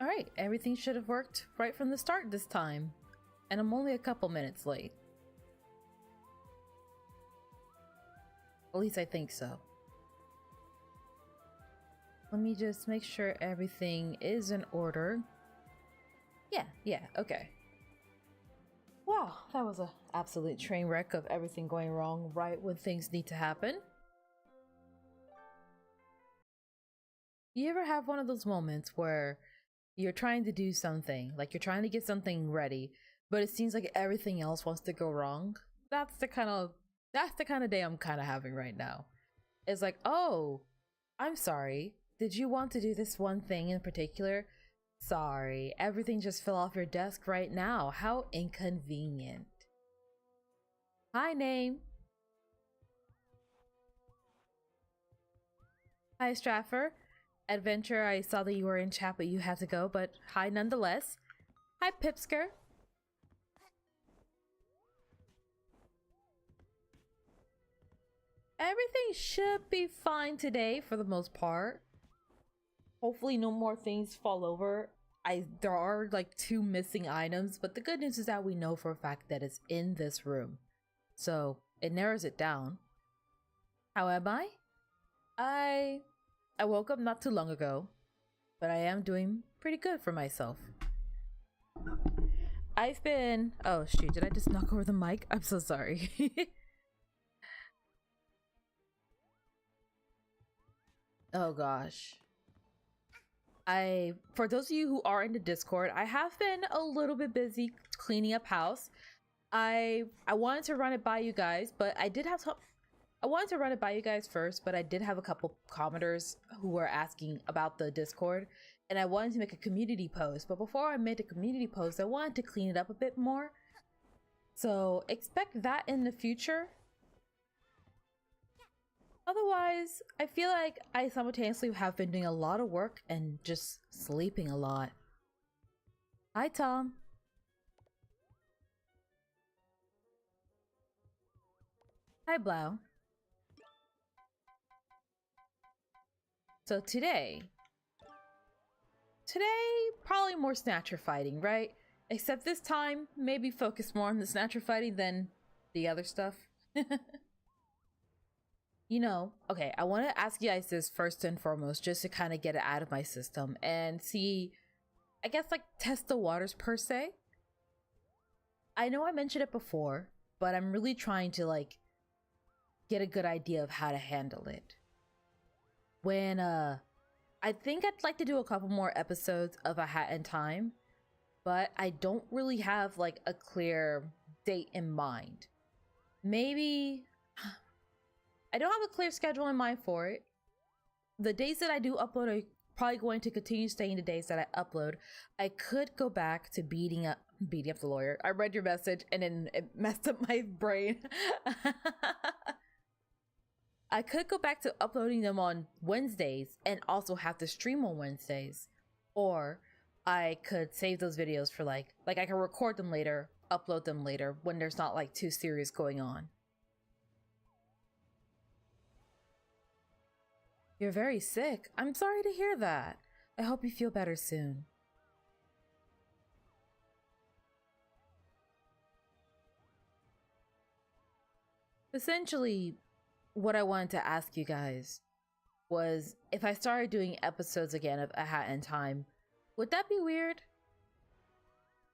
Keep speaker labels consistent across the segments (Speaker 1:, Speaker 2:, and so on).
Speaker 1: Alright, everything should have worked right from the start this time. And I'm only a couple minutes late. At least I think so. Let me just make sure everything is in order. Yeah, okay. Wow, that was an absolute train wreck of everything going wrong right when things need to happen. You ever have one of those moments where you're trying to do something, like you're trying to get something ready, but it seems like everything else wants to go wrong? That's the kind of day I'm kind of having right now. It's like, oh, I'm sorry. Did you want to do this one thing in particular? Sorry, everything just fell off your desk right now. How inconvenient. Hi, name. Hi, Stratford. Adventure, I saw that you were in chat, but you had to go, but hi nonetheless. Hi, Pipsker. Everything should be fine today for the most part. Hopefully no more things fall over. There are like 2 missing items, but the good news is that we know for a fact that it's in this room. So it narrows it down. How am I? I woke up not too long ago, but I am doing pretty good for myself. I've been... Oh shoot, did I just knock over the mic? I'm so sorry. Oh gosh. For those of you who are in the Discord, I have been a little bit busy cleaning up house. I wanted to run it by you guys, but I wanted to run it by you guys first, but I did have a couple commenters who were asking about the Discord, and I wanted to make a community post. But before I made a community post, I wanted to clean it up a bit more. So expect that in the future. Otherwise, I feel like I simultaneously have been doing a lot of work and just sleeping a lot. Hi, Tom. Hi, Blau. So today, probably more snatcher fighting, right? Except this time, maybe focus more on the snatcher fighting than the other stuff. You know, okay, I want to ask you guys this first and foremost, just to kind of get it out of my system and see, I guess, like, test the waters per se. I know I mentioned it before, but I'm really trying to, like, get a good idea of how to handle it. When, I think I'd like to do a couple more episodes of A Hat in Time, but I don't really have, like, a clear date in mind. Maybe... I don't have a clear schedule in mind for it. The days that I do upload are probably going to continue staying the days that I upload. I could go back to beating up the lawyer. I read your message and then it messed up my brain. I could go back to uploading them on Wednesdays and also have to stream on Wednesdays. Or I could save those videos for like I can record them later, upload them later when there's not like too serious going on. You're very sick. I'm sorry to hear that. I hope you feel better soon. Essentially, what I wanted to ask you guys was if I started doing episodes again of A Hat in Time, would that be weird?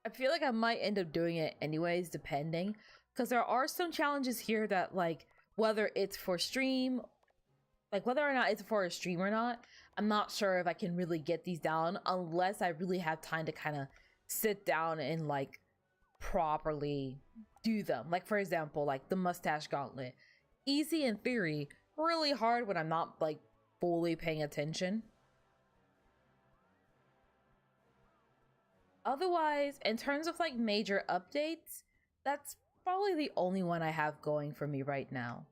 Speaker 1: I feel like I might end up doing it anyways, depending, because there are some challenges here that, like, whether it's for stream, like whether or not it's for a stream or not, I'm not sure if I can really get these down unless I really have time to kind of sit down and like properly do them. Like, for example, like the mustache gauntlet. Easy in theory, really hard when I'm not like fully paying attention. Otherwise, in terms of like major updates, that's probably the only one I have going for me right now.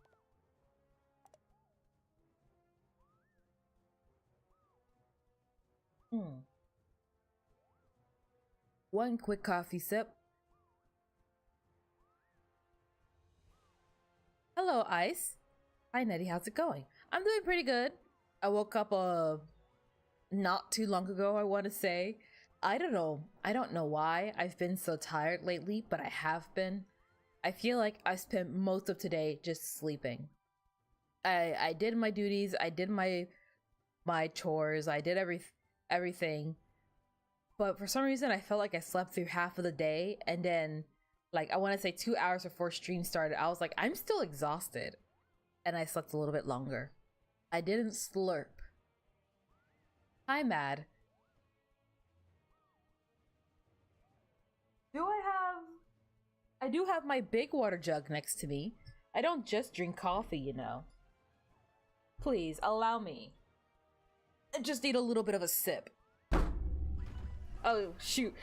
Speaker 1: One quick coffee sip. Hello, Ice. Hi, Nettie. How's it going? I'm doing pretty good. I woke up not too long ago, I want to say. I don't know. I don't know why I've been so tired lately, but I have been. I feel like I spent most of today just sleeping. I did my duties, I did my chores, I did everything. But for some reason I felt like I slept through half of the day, and then like I want to say 2 hours before stream started, I was like, I'm still exhausted. And I slept a little bit longer. I didn't slurp. I'm mad. I do have my big water jug next to me. I don't just drink coffee, you know. Please, allow me. I just need a little bit of a sip. Oh, shoot.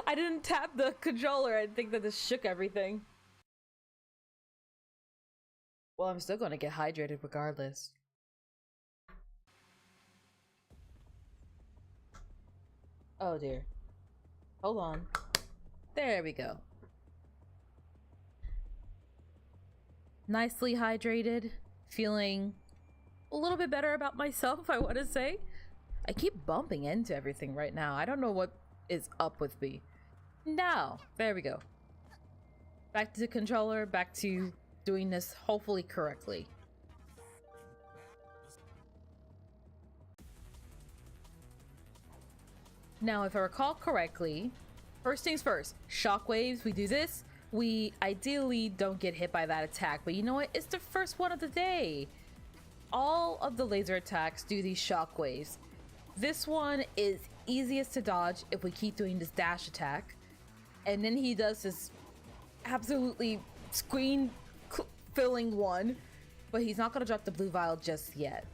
Speaker 1: I didn't tap the controller. I think that this shook everything. Well, I'm still gonna get hydrated regardless. Oh dear. Hold on. There we go. Nicely hydrated. Feeling a little bit better about myself, I want to say. I keep bumping into everything right now. I don't know what is up with me. Now, there we go. Back to the controller, back to doing this hopefully correctly. Now, if I recall correctly, first things first, shockwaves, we do this. We ideally don't get hit by that attack, but you know what? It's the first one of the day. All of the laser attacks do these shockwaves. This one is easiest to dodge if we keep doing this dash attack. And then he does this absolutely screen filling one, but he's not gonna drop the blue vial just yet.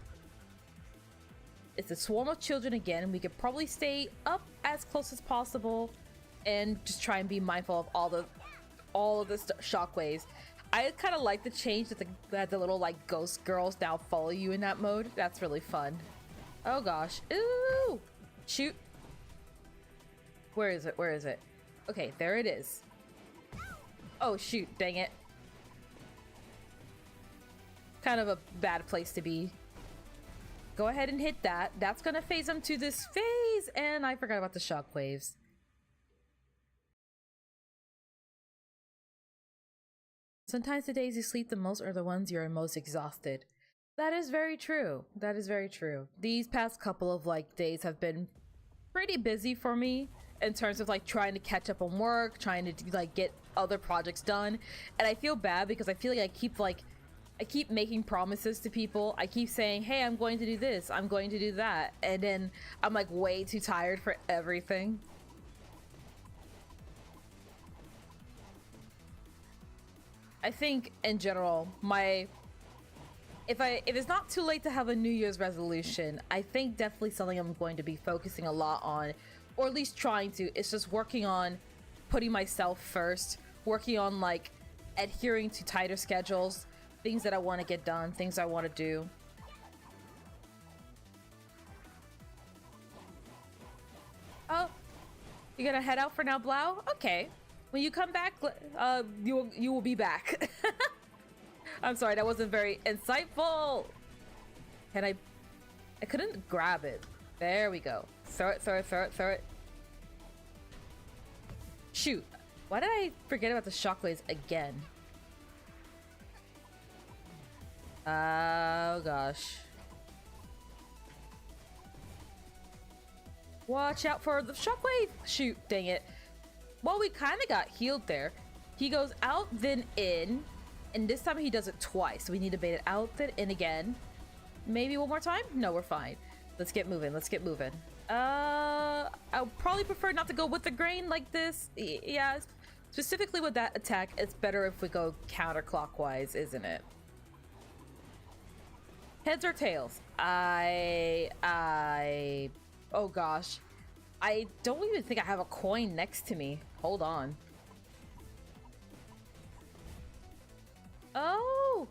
Speaker 1: It's a swarm of children again. We could probably stay up as close as possible and just try and be mindful of all of the shockwaves. I kind of like the change that the little like ghost girls now follow you in that mode. That's really fun. Oh gosh. Ooh! Shoot. Where is it? Where is it? Okay, there it is. Oh shoot, dang it. Kind of a bad place to be. Go ahead and hit that. That's gonna phase them to this phase, and I forgot about the shockwaves. Sometimes the days you sleep the most are the ones you're most exhausted. That is very true. That is very true. These past couple of like days have been pretty busy for me in terms of like trying to catch up on work, trying to like get other projects done. And I feel bad because I feel like I keep making promises to people. I keep saying, hey, I'm going to do this, I'm going to do that. And then I'm like way too tired for everything. I think in general, if it's not too late to have a New Year's resolution, I think definitely something I'm going to be focusing a lot on, or at least trying to, is just working on putting myself first, working on like adhering to tighter schedules, things that I want to get done, things I want to do. Oh, you gonna head out for now, Blau? Okay. When you come back, you will be back. I'm sorry, that wasn't very insightful. Can I couldn't grab it. There we go. Throw it, throw it, throw it, throw it. Shoot. Why did I forget about the shockwaves again? Oh gosh. Watch out for the shockwave! Shoot, dang it. Well, we kind of got healed there. He goes out, then in, and this time he does it twice. So we need to bait it out, then in again. Maybe one more time? No, we're fine. Let's get moving, let's get moving. I would probably prefer not to go with the grain like this. Yeah, specifically with that attack, it's better if we go counterclockwise, isn't it? Heads or tails? Oh gosh. I don't even think I have a coin next to me. Hold on. Oh!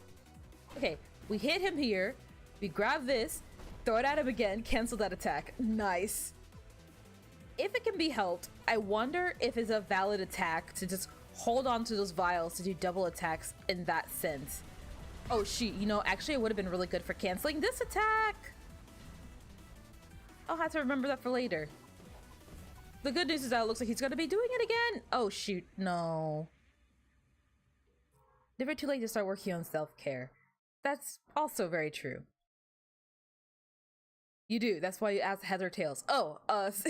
Speaker 1: Okay, we hit him here. We grab this, throw it at him again, cancel that attack. Nice. If it can be helped, I wonder if it's a valid attack to just hold on to those vials to do double attacks in that sense. Oh shoot, you know, actually it would have been really good for canceling this attack. I'll have to remember that for later. The good news is that it looks like he's gonna be doing it again. Oh shoot, no. Never too late to start working on self-care. That's also very true. You do. That's why you ask heads or tails. Oh, of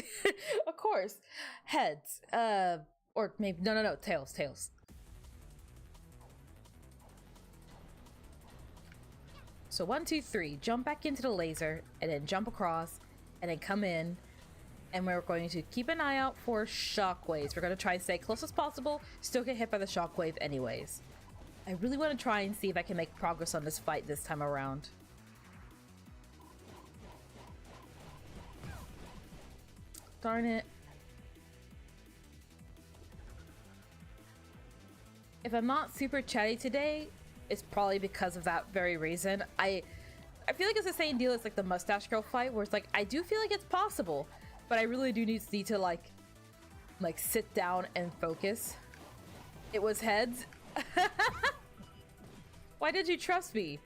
Speaker 1: course. Heads. Or maybe, no, tails. So 1, 2, 3, jump back into the laser, and then jump across, and then come in, and we're going to keep an eye out for shockwaves. We're going to try and stay close as possible, still get hit by the shockwave anyways. I really want to try and see if I can make progress on this fight this time around. Darn it. If I'm not super chatty today, it's probably because of that very reason. I feel like it's the same deal as like the mustache girl fight, where it's like I do feel like it's possible, but I really do need to like sit down and focus. It was heads. Why did you trust me?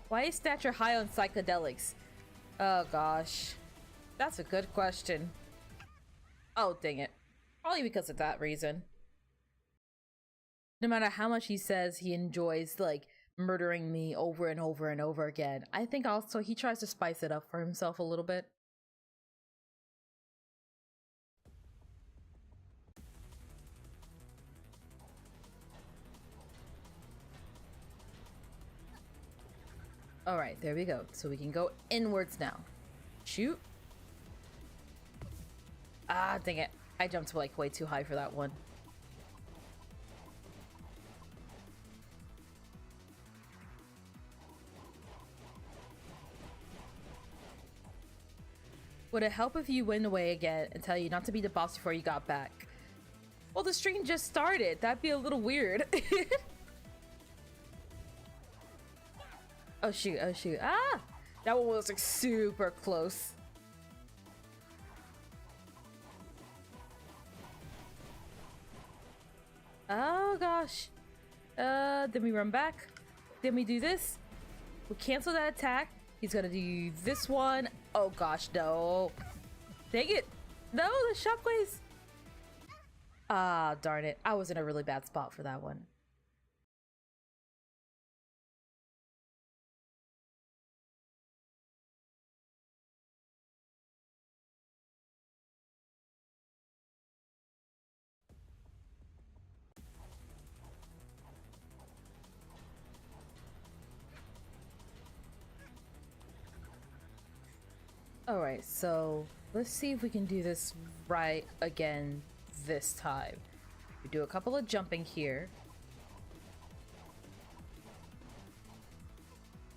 Speaker 1: Why is stature high on psychedelics? Oh gosh, that's a good question. Oh dang it, probably because of that reason. No matter how much he says he enjoys like murdering me over and over and over again, I think also he tries to spice it up for himself a little bit. All right, there we go. So we can go inwards now. Shoot. Ah, dang it. I jumped like way too high for that one. Would it help if you went away again and tell you not to be the boss before you got back? Well, the stream just started. That'd be a little weird. Oh shoot, oh shoot. Ah! That one was like super close. Oh gosh. Then we run back. Then we do this. We cancel that attack. He's gonna do this one. Oh gosh, no. Dang it. No, the shockwaves. Ah, darn it. I was in a really bad spot for that one. Alright, so let's see if we can do this right again this time. We do a couple of jumping here.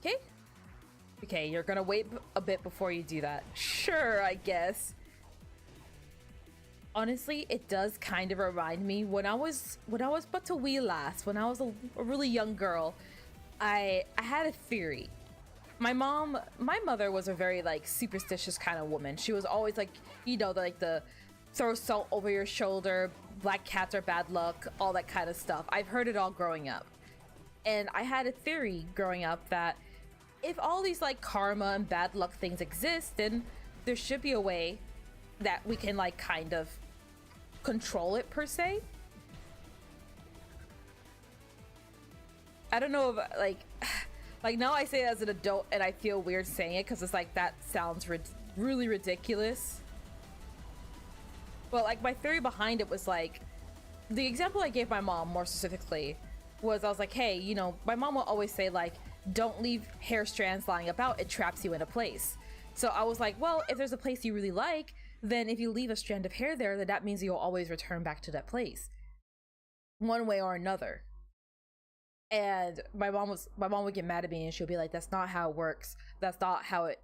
Speaker 1: Okay. Okay, you're gonna wait a bit before you do that. Sure, I guess. Honestly, it does kind of remind me when I was but a wee lass, when I was a really young girl, I had a theory. My mother was a very like superstitious kind of woman. She was always like, you know, the throw salt over your shoulder, black cats are bad luck, all that kind of stuff. I've heard it all growing up. And I had a theory growing up that if all these like karma and bad luck things exist, then there should be a way that we can like kind of control it per se. I don't know if like now I say it as an adult and I feel weird saying it because it's like that sounds really ridiculous. But like my theory behind it was like, the example I gave my mom more specifically was I was like, hey, you know, my mom will always say like, don't leave hair strands lying about, it traps you in a place. So I was like, well, if there's a place you really like, then if you leave a strand of hair there, then that means you'll always return back to that place, one way or another. And my mom would get mad at me and she'll be like, that's not how it works. That's not how it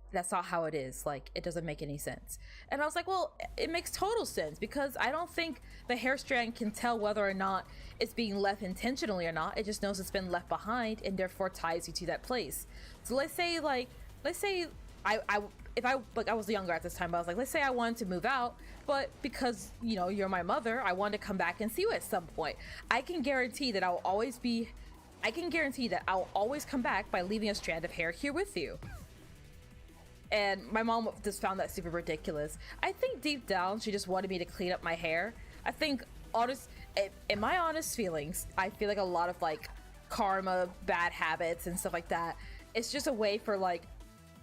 Speaker 1: is. Like, it doesn't make any sense. And I was like, well, it makes total sense because I don't think the hair strand can tell whether or not it's being left intentionally or not. It just knows it's been left behind and therefore ties you to that place. So let's say I was younger at this time, but I was like, let's say I wanted to move out, but because, you know, you're my mother, I wanted to come back and see you at some point. I can guarantee that I'll always come back by leaving a strand of hair here with you. And my mom just found that super ridiculous. I think deep down she just wanted me to clean up my hair. I think in my honest feelings, I feel like a lot of like karma, bad habits and stuff like that, it's just a way for like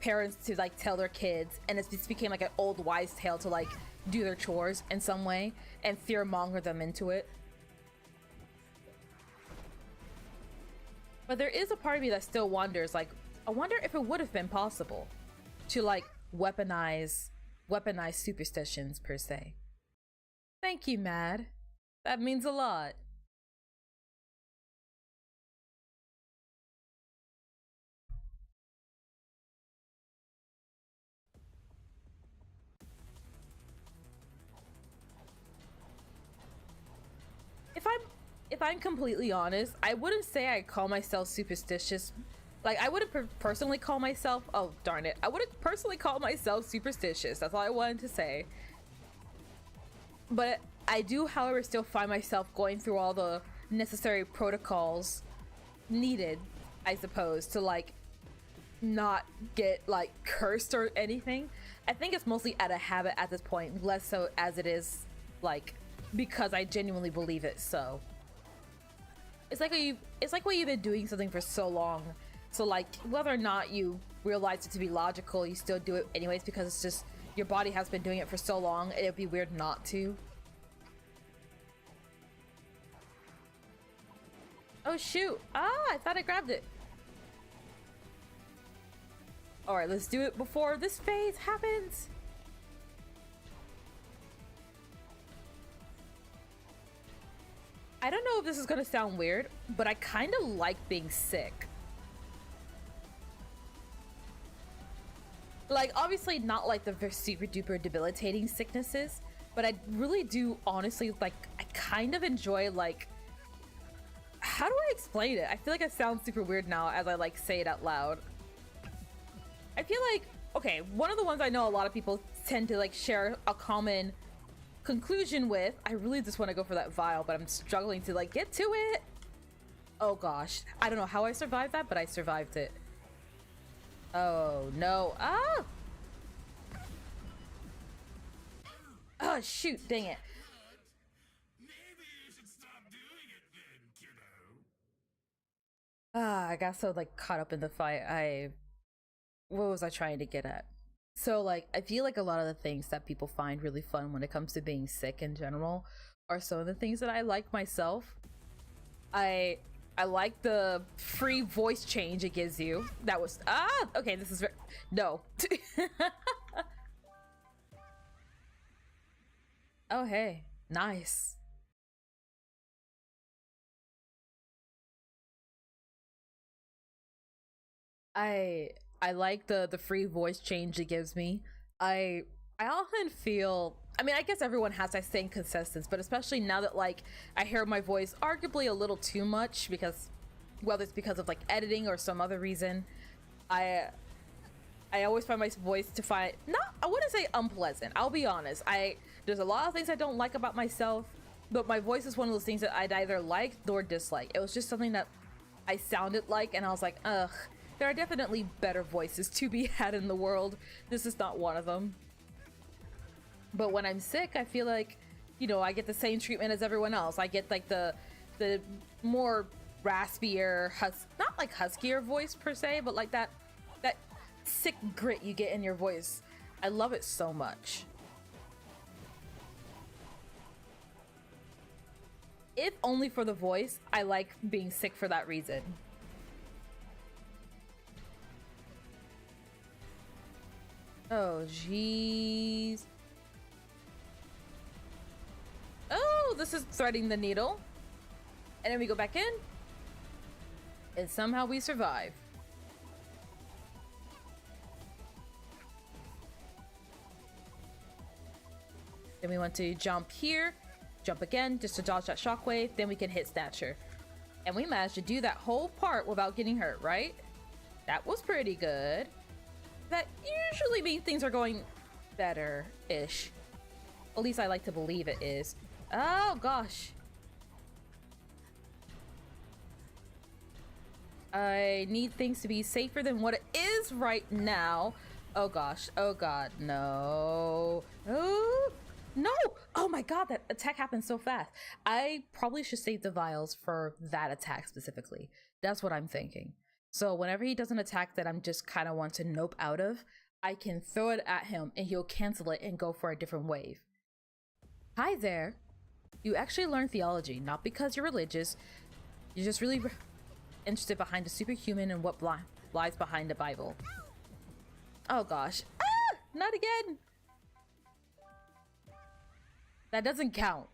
Speaker 1: parents to like tell their kids, and it just became like an old wives tale to like do their chores in some way and fear-monger them into it. But there is a part of me that still wonders, like, I wonder if it would have been possible to like weaponize superstitions per se. Thank you, Mad. That means a lot. If I'm completely honest, I wouldn't say I call myself superstitious. Like, I wouldn't personally call myself, oh darn it, I wouldn't personally call myself superstitious. That's all I wanted to say. But I do, however, still find myself going through all the necessary protocols needed, I suppose, to like not get like cursed or anything. I think it's mostly out of habit at this point, less so as it is like because I genuinely believe it. So it's like when you've been doing something for so long, so like whether or not you realize it to be logical, you still do it anyways because it's just your body has been doing it for so long, and it'd be weird not to. Oh shoot! Ah, I thought I grabbed it. All right, let's do it before this phase happens. I don't know if this is gonna sound weird, but I kind of like being sick. Like, obviously not like the super duper debilitating sicknesses, but I really do honestly, like, I kind of enjoy, like, how do I explain it? I feel like I sound super weird now as I like say it out loud. I feel like, okay, one of the ones I know a lot of people tend to like share a common conclusion with, I really just want to go for that vial, but I'm struggling to like get to it. Oh gosh, I don't know how I survived that, but I survived it. Oh no. Ah! Oh shoot, dang it.
Speaker 2: Maybe you should stop doing it then, kiddo.
Speaker 1: Ah, I got so like caught up in the fight. What was I trying to get at? So like I feel like a lot of the things that people find really fun when it comes to being sick in general are some of the things that I like myself. I like the free voice change it gives you. That was okay, this is very no. Oh hey, nice. I I like the free voice change it gives me. I I often feel, I mean, I guess everyone has that same consistency, but especially now that like I hear my voice arguably a little too much because whether it's because of like editing or some other reason, I I always find my voice to find not, I wouldn't say unpleasant. I'll be honest. There's a lot of things I don't like about myself, but my voice is one of those things that I'd either like nor dislike. It was just something that I sounded like, and I was like, ugh, there are definitely better voices to be had in the world. This is not one of them. But when I'm sick, I feel like, you know, I get the same treatment as everyone else. I get like the more raspier, not like huskier voice per se, but like that sick grit you get in your voice. I love it so much. If only for the voice, I like being sick for that reason. Oh, jeez. Oh, this is threading the needle. And then we go back in. And somehow we survive. Then we want to jump here. Jump again, just to dodge that shockwave. Then we can hit Snatcher. And we managed to do that whole part without getting hurt, right? That was pretty good. That usually means things are going better-ish. At least I like to believe it is. Oh, gosh. I need things to be safer than what it is right now. Oh gosh. Oh god. No. Oh, no! Oh my god, that attack happened so fast. I probably should save the vials for that attack specifically. That's what I'm thinking. So whenever he does an attack that I'm just kind of want to nope out of, I can throw it at him and he'll cancel it and go for a different wave. Hi there. You actually learn theology, not because you're religious. You're just really interested behind the superhuman and what lies behind the Bible. Oh gosh. Ah! Not again! That doesn't count.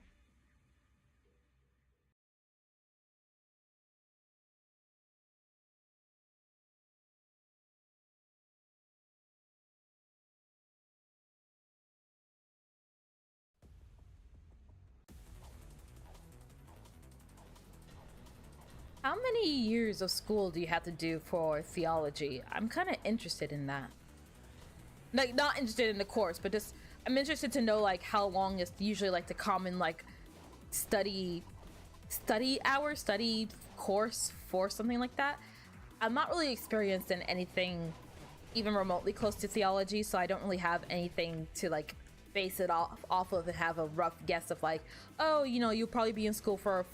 Speaker 1: How many years of school do you have to do for theology? I'm kind of interested in that. Like, not interested in the course, but just I'm interested to know like how long is usually like the common like study course for something like that. I'm not really experienced in anything even remotely close to theology, so I don't really have anything to like base it off of and have a rough guess of like, oh, you know, you'll probably be in school for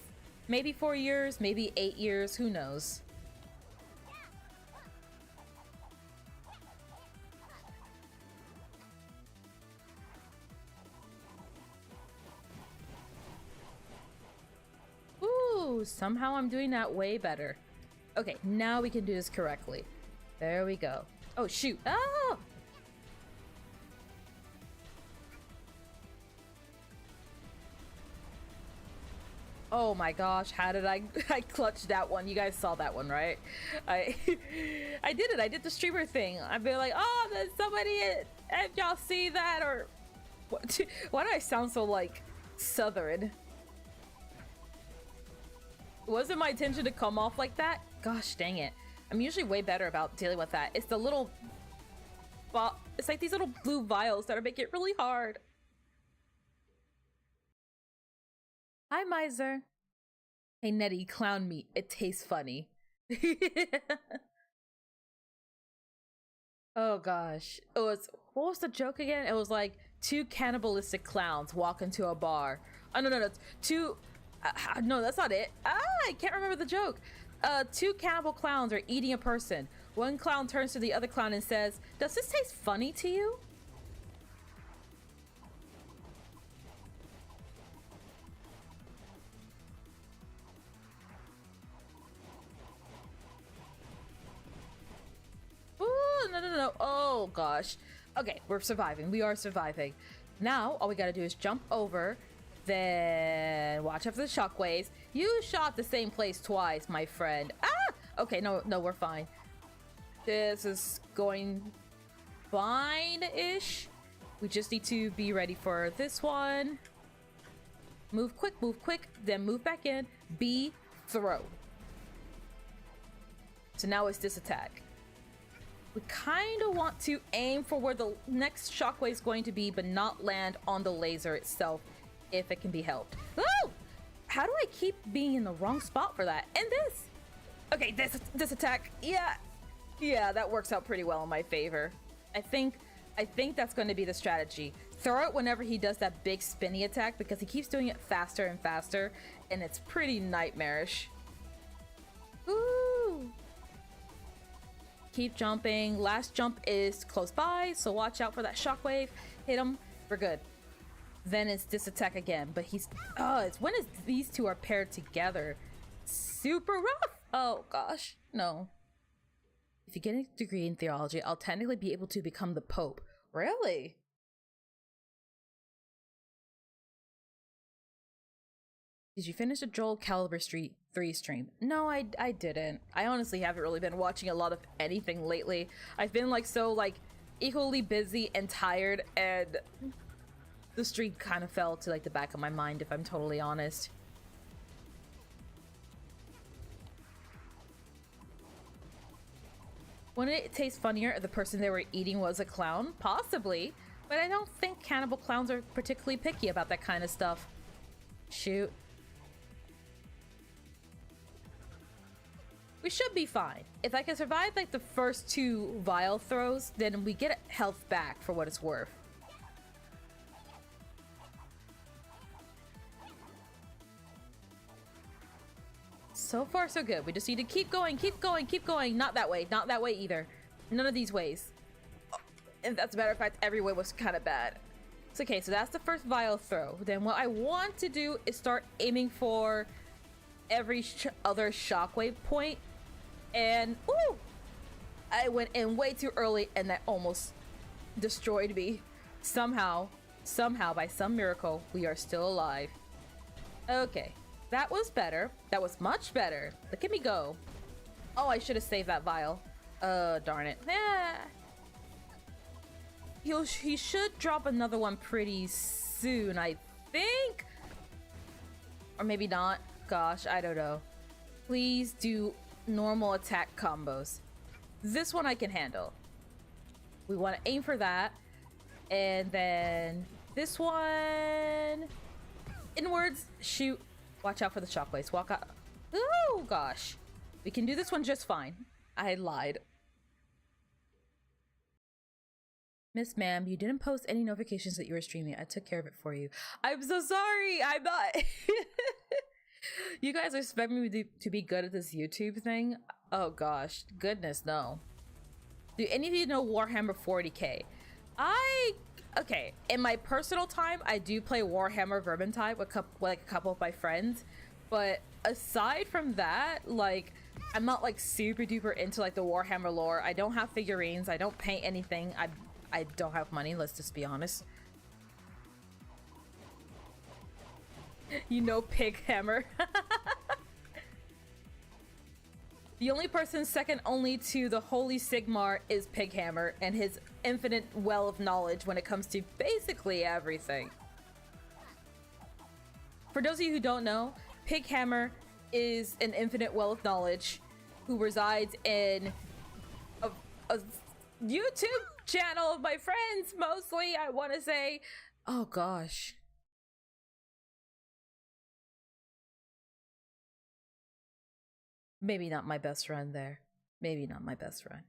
Speaker 1: maybe 4 years, maybe 8 years, who knows. Ooh, somehow I'm doing that way better. Okay, now we can do this correctly. There we go. Oh, shoot. Oh! Oh my gosh, how did I clutch that one? You guys saw that one, right? I I did it. I did the streamer thing. I'd be like, oh, there's somebody, if y'all see that, or what? Why do I sound so like southern? It wasn't my intention to come off like that. Gosh dang it. I'm usually way better about dealing with that. It's the little it's like these little blue vials that are making it really hard. Hi, Miser. Hey, Nettie, clown meat. It tastes funny. Oh gosh. What was the joke again? It was like two cannibalistic clowns walk into a bar. Oh no, two no, that's not it. I can't remember the joke. Two cannibal clowns are eating a person. One clown turns to the other clown and says, "Does this taste funny to you?" Ooh, no. Oh gosh. Okay, we're surviving. We are surviving. Now, all we gotta do is jump over, then watch out for the shockwaves. You shot the same place twice, my friend. Ah! Okay, no, we're fine. This is going fine-ish. We just need to be ready for this one. Move quick, then move back in. B, throw. So now it's this attack. We kind of want to aim for where the next shockwave is going to be, but not land on the laser itself if it can be helped. Oh! How do I keep being in the wrong spot for that? And this! Okay, this attack, yeah, that works out pretty well in my favor. I think that's going to be the strategy. Throw it whenever he does that big spinny attack, because he keeps doing it faster and faster, and it's pretty nightmarish. Ooh! Keep jumping. Last jump is close by, so watch out for that shockwave. Hit him. We're good. Then it's this attack again, but it's when these two are paired together. Super rough. Oh gosh, no. If you get a degree in theology, I'll technically be able to become the Pope. Really? Did you finish the Joel Caliber Street 3 stream? No, I didn't. I honestly haven't really been watching a lot of anything lately. I've been like so like equally busy and tired, and the stream kind of fell to like the back of my mind, if I'm totally honest. Wouldn't it taste funnier if the person they were eating was a clown? Possibly, but I don't think cannibal clowns are particularly picky about that kind of stuff. Shoot. We should be fine. If I can survive like the first 2 vial throws, then we get health back for what it's worth. So far, so good. We just need to keep going, keep going, keep going. Not that way, not that way either. None of these ways. And as a matter of fact, every way was kind of bad. It's okay, so that's the first vial throw. Then what I want to do is start aiming for every other shockwave point. And, ooh! I went in way too early and that almost destroyed me. Somehow, by some miracle, we are still alive. Okay. That was better. That was much better. Look at me go. Oh, I should have saved that vial. Darn it. He should drop another one pretty soon, I think. Or maybe not. Gosh, I don't know. Please do normal attack combos. This one I can handle. We want to aim for that. And then this one... Inwards. Shoot. Watch out for the shockwaves. Walk out. Oh, gosh. We can do this one just fine. I lied. Miss Ma'am, you didn't post any notifications that you were streaming. I took care of it for you. I'm so sorry. I'm not. You guys are expecting me to be good at this YouTube thing? Oh, gosh. Goodness, no. Do any of you know Warhammer 40k? Okay, in my personal time, I do play Warhammer Vermintide with a couple of my friends, but aside from that, like, I'm not like super duper into like the Warhammer lore. I don't have figurines. I don't paint anything. I don't have money. Let's just be honest. You know, Pig Hammer. The only person second only to the Holy Sigmar is Pig Hammer and his infinite well of knowledge when it comes to basically everything. For those of you who don't know, Pig Hammer is an infinite well of knowledge who resides in a YouTube channel of my friends, mostly, I want to say. Oh, gosh. Maybe not my best friend there. Maybe not my best friend.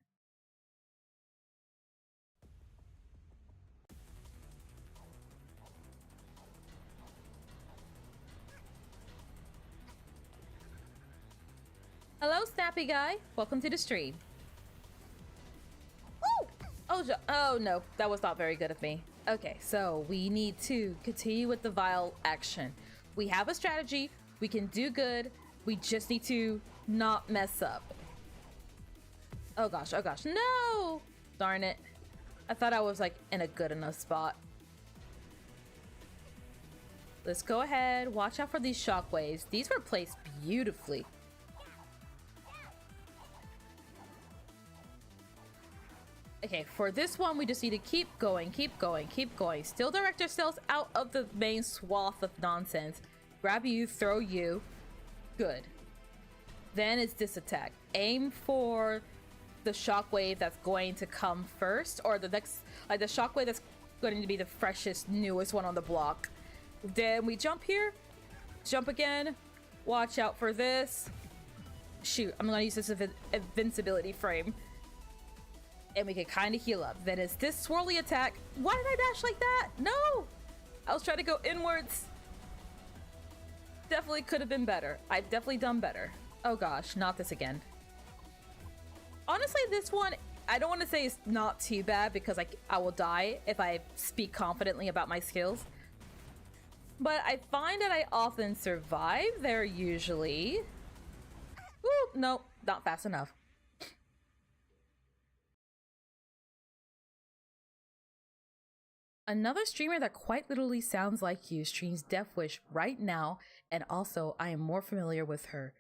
Speaker 1: Hello, Snappy Guy. Welcome to the stream. Ooh! Oh no, that was not very good of me. Okay, so we need to continue with the vial action. We have a strategy. We can do good. We just need to not mess up. Oh gosh, no! Darn it. I thought I was like in a good enough spot. Let's go ahead, watch out for these shockwaves. These were placed beautifully. Okay, for this one, we just need to keep going, keep going, keep going. Still direct ourselves out of the main swath of nonsense. Grab you, throw you. Good. Then it's this attack. Aim for the shockwave that's going to come first, or the next, like the shockwave that's going to be the freshest, newest one on the block. Then we jump here, jump again. Watch out for this. Shoot, I'm gonna use this invincibility frame. And we can kind of heal up. Then it's this swirly attack. Why did I dash like that? No! I was trying to go inwards. Definitely could have been better. I've definitely done better. Oh gosh, not this again. Honestly, this one, I don't want to say it's not too bad because I will die if I speak confidently about my skills. But I find that I often survive there usually. Woo, nope, not fast enough. Another streamer that quite literally sounds like you streams Deathwish right now, and also I am more familiar with her.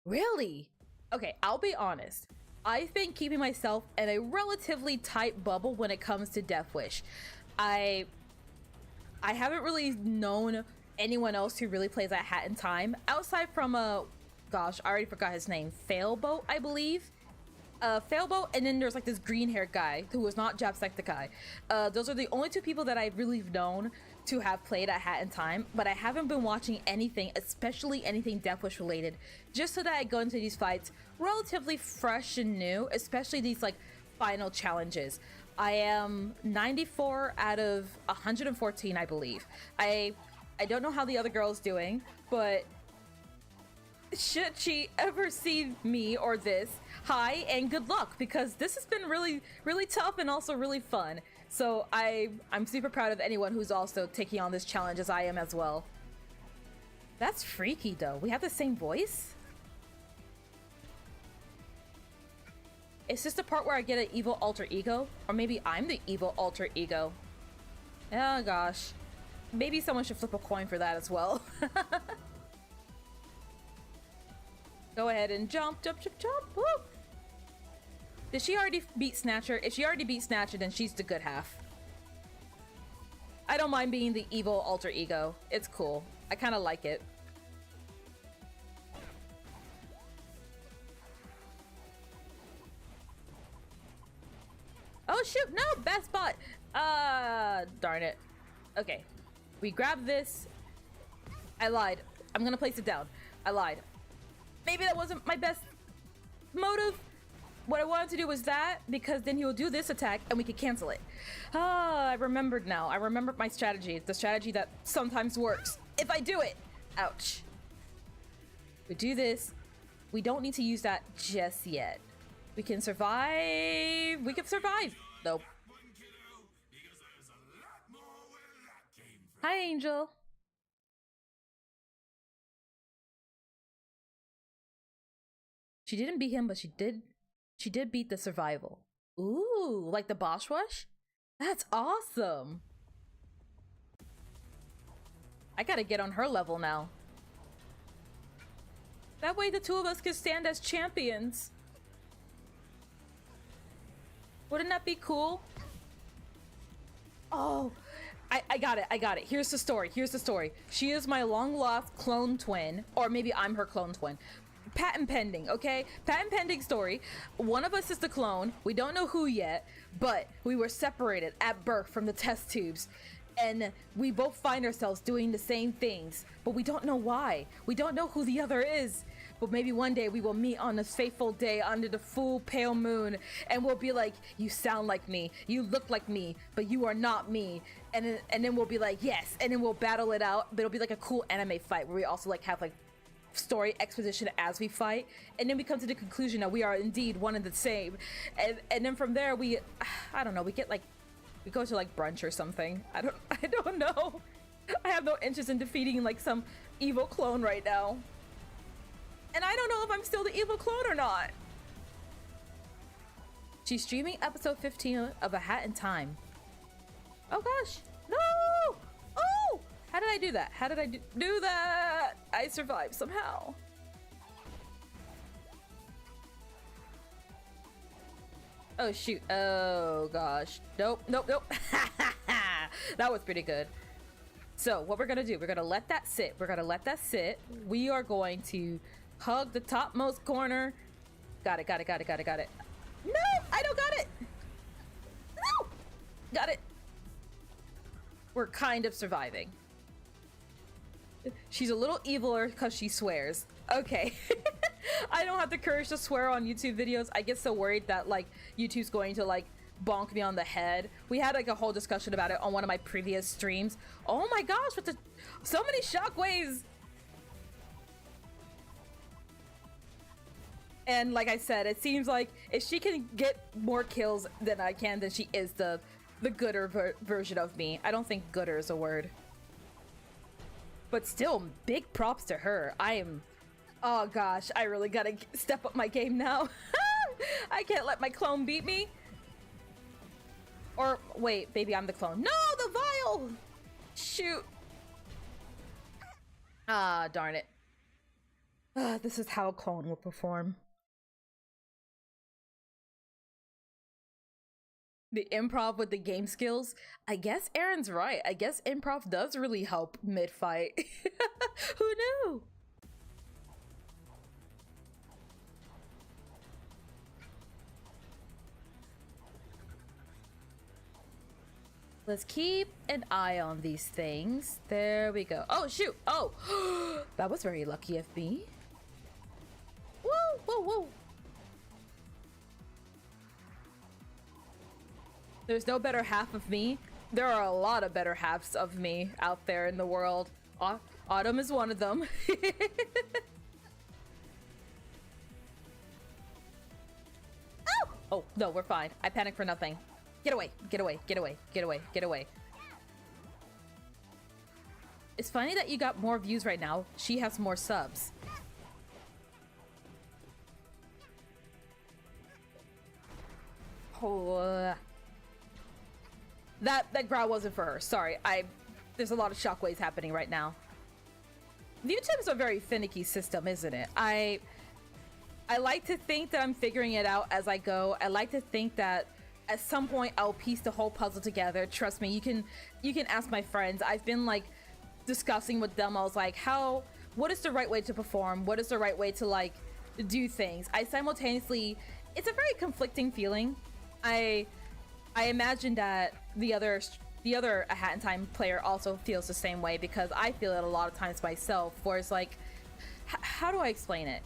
Speaker 1: Really? Okay, I'll be honest. I've been keeping myself in a relatively tight bubble when it comes to Deathwish. I haven't really known anyone else who really plays that Hat in Time, outside from gosh, I already forgot his name, Failboat, I believe. Failboat, and then there's like this green haired guy who was not Japsecticeye. Those are the only two people that I've really known to have played A Hat in Time, but I haven't been watching anything, especially anything Death Wish related, just so that I go into these fights relatively fresh and new, especially these like final challenges. I am 94 out of 114, I believe. I don't know how the other girl's doing, but should she ever see me or this, hi and good luck, because this has been really, really tough and also really fun. So I'm super proud of anyone who's also taking on this challenge as I am as well. That's freaky though. We have the same voice? Is this the part where I get an evil alter ego? Or maybe I'm the evil alter ego. Oh gosh. Maybe someone should flip a coin for that as well. Go ahead and jump, jump, jump, jump. Woo! Did she already beat Snatcher? If she already beat Snatcher, then she's the good half. I don't mind being the evil alter ego. It's cool. I kind of like it. Oh shoot, no, bad spot. Darn it. Okay, we grab this. I lied. I'm gonna place it down. I lied. Maybe that wasn't my best motive. What I wanted to do was that, because then he will do this attack and we could cancel it. Ah, I remembered now. I remembered my strategy. The strategy that sometimes works. If I do it. Ouch. We do this. We don't need to use that just yet. We can survive. We can survive. Nope. Hi, Angel. She didn't beat him, but she did beat the survival. Ooh, like the boss rush? That's awesome. I gotta get on her level now. That way the two of us can stand as champions. Wouldn't that be cool? Oh, I got it, I got it. Here's the story, here's the story. She is my long-lost clone twin, or maybe I'm her clone twin. Patent pending, okay? Patent pending story. One of us is the clone. We don't know who yet, but we were separated at birth from the test tubes. And we both find ourselves doing the same things, but we don't know why. We don't know who the other is. But maybe one day we will meet on this fateful day under the full pale moon, and we'll be like, you sound like me, you look like me, but you are not me. And then we'll be like, yes, and then we'll battle it out. But it'll be like a cool anime fight where we also like have like story exposition as we fight, and then we come to the conclusion that we are indeed one and the same. And then from there I don't know, we go to like brunch or something. I don't know. I have no interest in defeating like some evil clone right now. And I don't know if I'm still the evil clone or not. She's streaming episode 15 of A Hat in Time. Oh gosh. No! Oh! How did I do that? How did I do that? I survived somehow. Oh shoot. Oh gosh. Nope, nope, nope. That was pretty good. So what we're gonna do, we're gonna let that sit. We're gonna let that sit. We are going to hug the topmost corner. Got it, got it, got it, got it, got it. No, I don't got it. No, got it. We're kind of surviving. She's a little eviler because she swears. Okay. I don't have the courage to swear on YouTube videos. I get so worried that like YouTube's going to like bonk me on the head. We had like a whole discussion about it on one of my previous streams. Oh my gosh, with so many shockwaves. And like I said, it seems like if she can get more kills than I can, then she is the gooder version of me. I don't think gooder is a word. But still, big props to her. Oh gosh, I really gotta step up my game now. I can't let my clone beat me. Or wait, maybe I'm the clone. No, the vial! Shoot. Ah, darn it. This is how a clone will perform. The improv with the game skills. I guess Aaron's right. I guess improv does really help mid-fight. Who knew? Let's keep an eye on these things. There we go. Oh, shoot. Oh, that was very lucky of me. Woo, woo, woo. There's no better half of me. There are a lot of better halves of me out there in the world. Autumn is one of them. Oh! Oh, no, we're fine. I panicked for nothing. Get away, get away, get away, get away, get away. It's funny that you got more views right now. She has more subs. Oh, that growl wasn't for her. Sorry, there's a lot of shockwaves happening right now. YouTube is a very finicky system, isn't it? I like to think that I'm figuring it out as I go. I like to think that at some point I'll piece the whole puzzle together. Trust me, you can ask my friends. I've been like discussing with them. I was like, what is the right way to perform? What is the right way to like do things? I simultaneously, it's a very conflicting feeling. I imagine that the other A Hat in Time player also feels the same way, because I feel it a lot of times myself, where it's like, how do I explain it?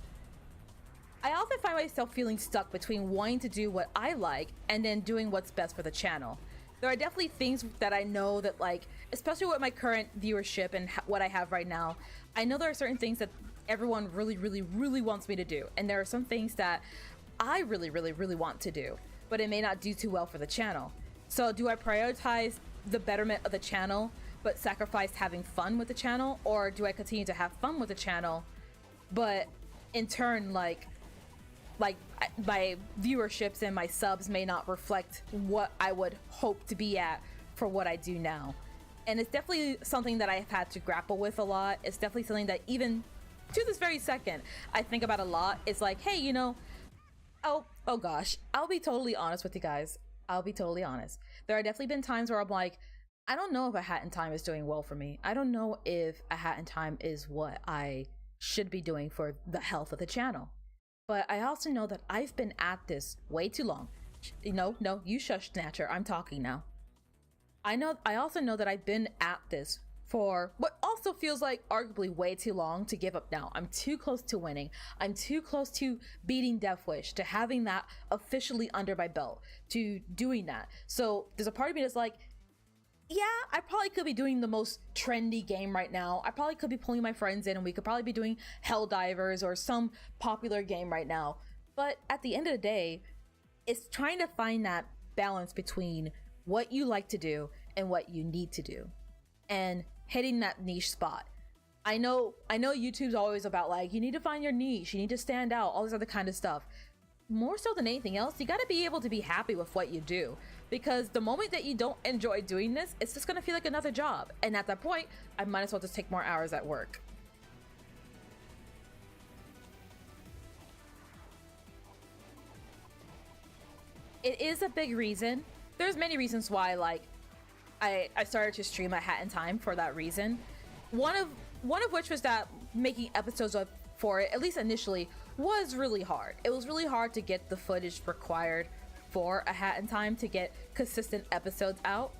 Speaker 1: I often find myself feeling stuck between wanting to do what I like and then doing what's best for the channel. There are definitely things that I know that, like, especially with my current viewership and what I have right now, I know there are certain things that everyone really, really, really wants me to do. And there are some things that I really, really, really want to do, but it may not do too well for the channel. So do I prioritize the betterment of the channel, but sacrifice having fun with the channel? Or do I continue to have fun with the channel, but in turn, like my viewerships and my subs may not reflect what I would hope to be at for what I do now? And it's definitely something that I've had to grapple with a lot. It's definitely something that even to this very second, I think about a lot. It's like, hey, you know, oh gosh, I'll be totally honest with you guys. I'll be totally honest. There are definitely been times where I'm like, I don't know if A Hat in Time is doing well for me. I don't know if A Hat in Time is what I should be doing for the health of the channel. But I also know that I've been at this way too long. No, you shush, Snatcher. I'm talking now. I also know that I've been at this for what also feels like arguably way too long to give up now. I'm too close to winning. I'm too close to beating Death Wish, to having that officially under my belt, to doing that. So there's a part of me that's like, yeah, I probably could be doing the most trendy game right now. I probably could be pulling my friends in and we could probably be doing Helldivers or some popular game right now. But at the end of the day, it's trying to find that balance between what you like to do and what you need to do, and hitting that niche spot. I know YouTube's always about like, you need to find your niche, you need to stand out, all this other kind of stuff. More so than anything else, you got to be able to be happy with what you do, because the moment that you don't enjoy doing this, it's just going to feel like another job. And at that point, I might as well just take more hours at work. It is a big reason. There's many reasons why, like, I started to stream A Hat in Time for that reason. One of which was that making episodes for it, at least initially, was really hard. It was really hard to get the footage required for A Hat in Time to get consistent episodes out.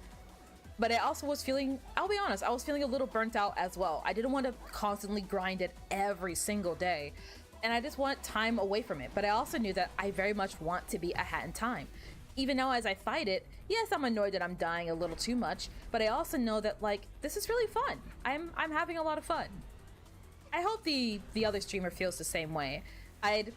Speaker 1: But I also was feeling, I'll be honest, I was feeling a little burnt out as well. I didn't want to constantly grind it every single day, and I just want time away from it. But I also knew that I very much want to be A Hat in Time. Even now as I fight it, yes, I'm annoyed that I'm dying a little too much, but I also know that, like, this is really fun. I'm having a lot of fun. I hope the other streamer feels the same way. I'd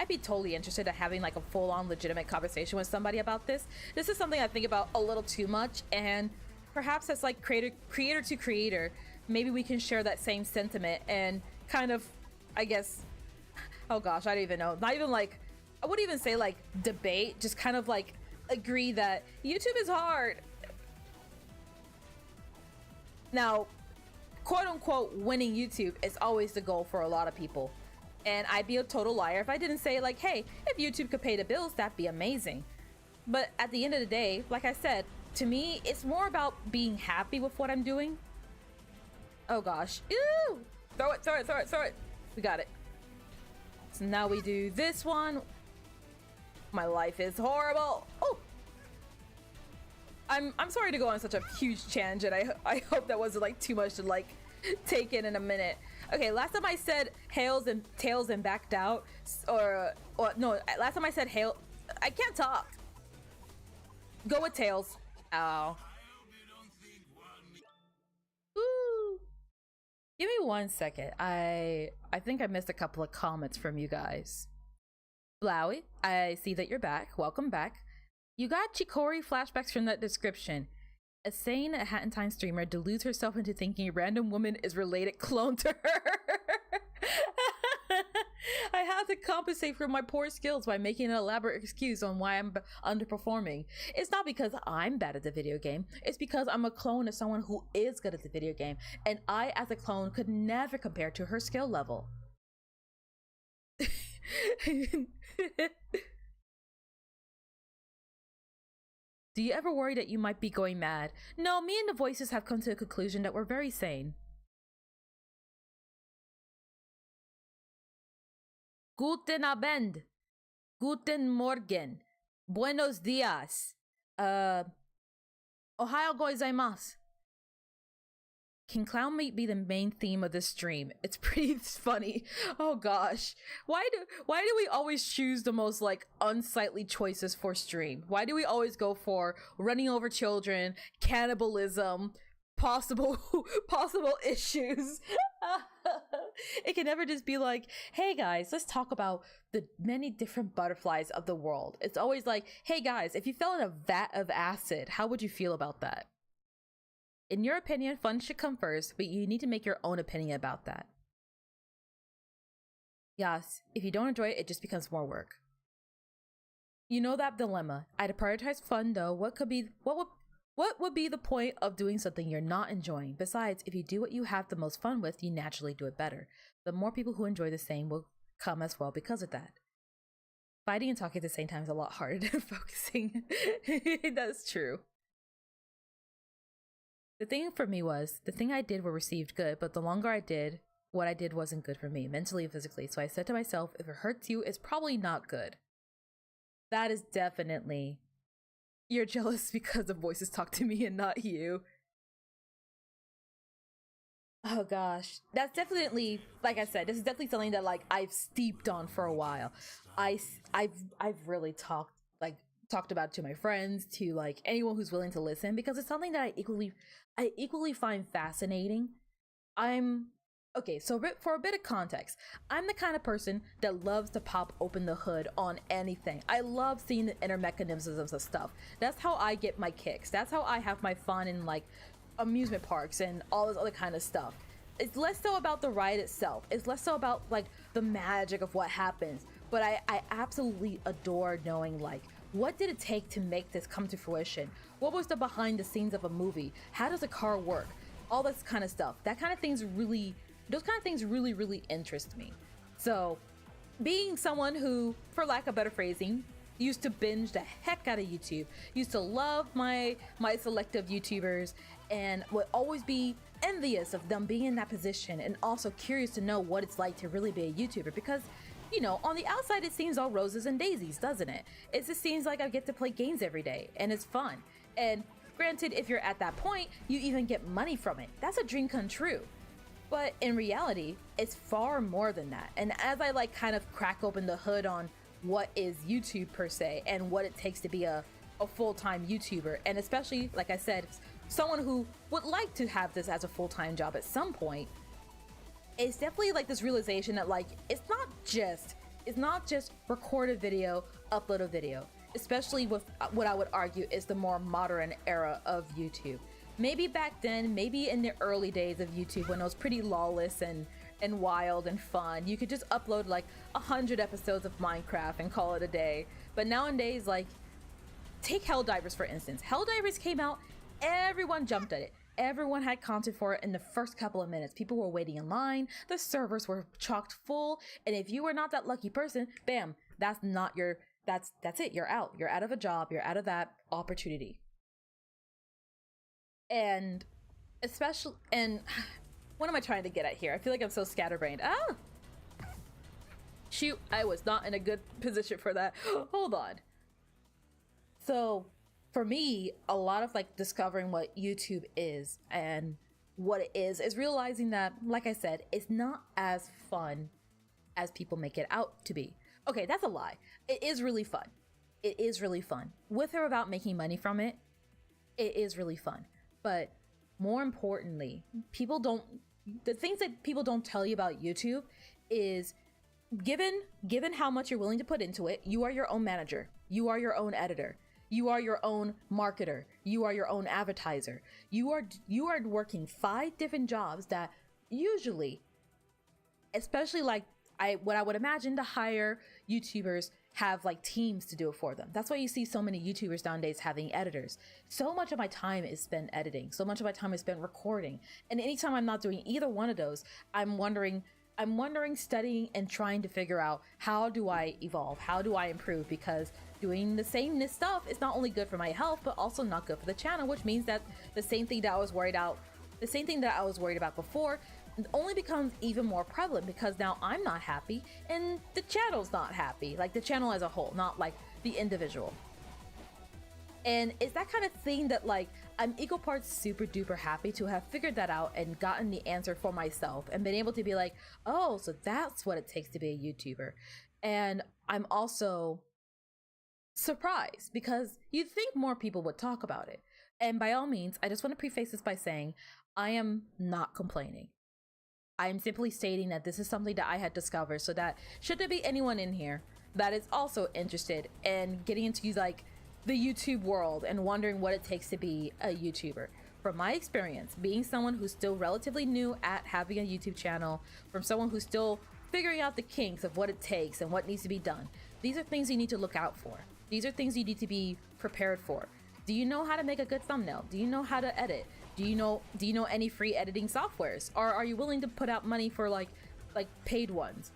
Speaker 1: be totally interested in having like a full-on legitimate conversation with somebody about this. This is something I think about a little too much, and perhaps as like creator to creator, maybe we can share that same sentiment and kind of, I guess, oh gosh, I don't even know. Not even like, I wouldn't even say like debate, just kind of like agree that YouTube is hard. Now, quote unquote, winning YouTube is always the goal for a lot of people. And I'd be a total liar if I didn't say like, hey, if YouTube could pay the bills, that'd be amazing. But at the end of the day, like I said, to me, it's more about being happy with what I'm doing. Oh gosh. Ew! Throw it, throw it, throw it, throw it. We got it. So now we do this one. My life is horrible. Oh! I'm sorry to go on such a huge tangent. I hope that wasn't like too much to like take in a minute. Okay, last time I said hails and tails and backed out, or no, last time I said hail. I can't talk. Go with tails. Ow. Ooh. Give me 1 second. I think I missed a couple of comments from you guys. Blowy, I see that you're back. Welcome back. You got Chikori flashbacks from that description. A sane Hat in Time streamer deludes herself into thinking a random woman is related clone to her. I have to compensate for my poor skills by making an elaborate excuse on why I'm underperforming. It's not because I'm bad at the video game. It's because I'm a clone of someone who is good at the video game, and I, as a clone, could never compare to her skill level. Do you ever worry that you might be going mad? No, me and the voices have come to a conclusion that we're very sane. Guten Abend. Guten Morgen. Buenos dias. Ohayo gozaimasu. Can clown meat be the main theme of this stream? It's pretty funny. Oh gosh. Why do we always choose the most like unsightly choices for stream? Why do we always go for running over children, cannibalism, possible issues? It can never just be like, hey guys, let's talk about the many different butterflies of the world. It's always like, hey guys, if you fell in a vat of acid, how would you feel about that? In your opinion, fun should come first, but you need to make your own opinion about that. Yes, if you don't enjoy it, it just becomes more work. You know that dilemma. I'd prioritize fun though. What would be the point of doing something you're not enjoying? Besides, if you do what you have the most fun with, you naturally do it better. The more people who enjoy the same will come as well because of that. Fighting and talking at the same time is a lot harder than focusing. That's true. The thing for me was, the thing I did were received good, but the longer I did, what I did wasn't good for me, mentally and physically. So I said to myself, if it hurts you, it's probably not good. That is definitely... You're jealous because the voices talk to me and not you. Oh gosh. That's definitely, like I said, this is definitely something that like I've steeped on for a while. I've really talked about it to my friends, to like anyone who's willing to listen, because it's something that I equally find fascinating. Okay, so for a bit of context, I'm the kind of person that loves to pop open the hood on anything. I love seeing the inner mechanisms of stuff. That's how I get my kicks. That's how I have my fun in like amusement parks and all this other kind of stuff. It's less so about the ride itself. It's less so about like the magic of what happens. But I absolutely adore knowing like, what did it take to make this come to fruition? What was the behind the scenes of a movie? How does a car work? All this kind of stuff. Those kind of things really interest me. So being someone who, for lack of better phrasing, used to binge the heck out of YouTube, used to love my selective YouTubers, and would always be envious of them being in that position, and also curious to know what it's like to really be a YouTuber, because you know, on the outside it seems all roses and daisies, doesn't it? It just seems like I get to play games every day and it's fun. And granted, if you're at that point, you even get money from it. That's a dream come true. But in reality, it's far more than that. And as I like kind of crack open the hood on what is YouTube per se and what it takes to be a full-time YouTuber, and especially, like I said, someone who would like to have this as a full-time job at some point, it's definitely like this realization that like it's not just record a video, upload a video, especially with what I would argue is the more modern era of YouTube. Maybe back then, maybe in the early days of YouTube when it was pretty lawless and wild and fun, you could just upload like 100 episodes of Minecraft and call it a day. But nowadays, like, take Helldivers for instance. Helldivers came out, everyone jumped at it. Everyone had content for it in the first couple of minutes. People were waiting in line, the servers were chocked full, and if you were not that lucky person, bam, that's it, you're out. You're out of a job, you're out of that opportunity. And what am I trying to get at here? I feel like I'm so scatterbrained. Shoot, I was not in a good position for that. Hold on. So for me, a lot of like discovering what YouTube is and what it is realizing that, like I said, it's not as fun as people make it out to be. Okay, that's a lie. It is really fun. It is really fun. With or without making money from it, it is really fun. But more importantly, the things that people don't tell you about YouTube is given how much you're willing to put into it, you are your own manager. You are your own editor. You are your own marketer. You are your own advertiser. You are working 5 different jobs that usually, especially like what I would imagine to hire YouTubers have like teams to do it for them. That's why you see so many YouTubers nowadays having editors. So much of my time is spent editing. So much of my time is spent recording. And anytime I'm not doing either one of those, I'm wondering, studying and trying to figure out, how do I evolve? How do I improve? Because doing the same stuff is not only good for my health, but also not good for the channel, which means that the same thing that I was worried about before only becomes even more prevalent, because now I'm not happy and the channel's not happy, like the channel as a whole, not like the individual. And it's that kind of thing that like I'm equal parts super duper happy to have figured that out and gotten the answer for myself and been able to be like, oh, so that's what it takes to be a YouTuber. And I'm also surprised because you'd think more people would talk about it. And by all means, I just want to preface this by saying I am not complaining. I am simply stating that this is something that I had discovered, so that should there be anyone in here that is also interested in getting into like the YouTube world and wondering what it takes to be a YouTuber. From my experience, being someone who's still relatively new at having a YouTube channel, from someone who's still figuring out the kinks of what it takes and what needs to be done, these are things you need to look out for. These are things you need to be prepared for. Do you know how to make a good thumbnail? Do you know how to edit? Do you know any free editing softwares? Or are you willing to put out money for like paid ones?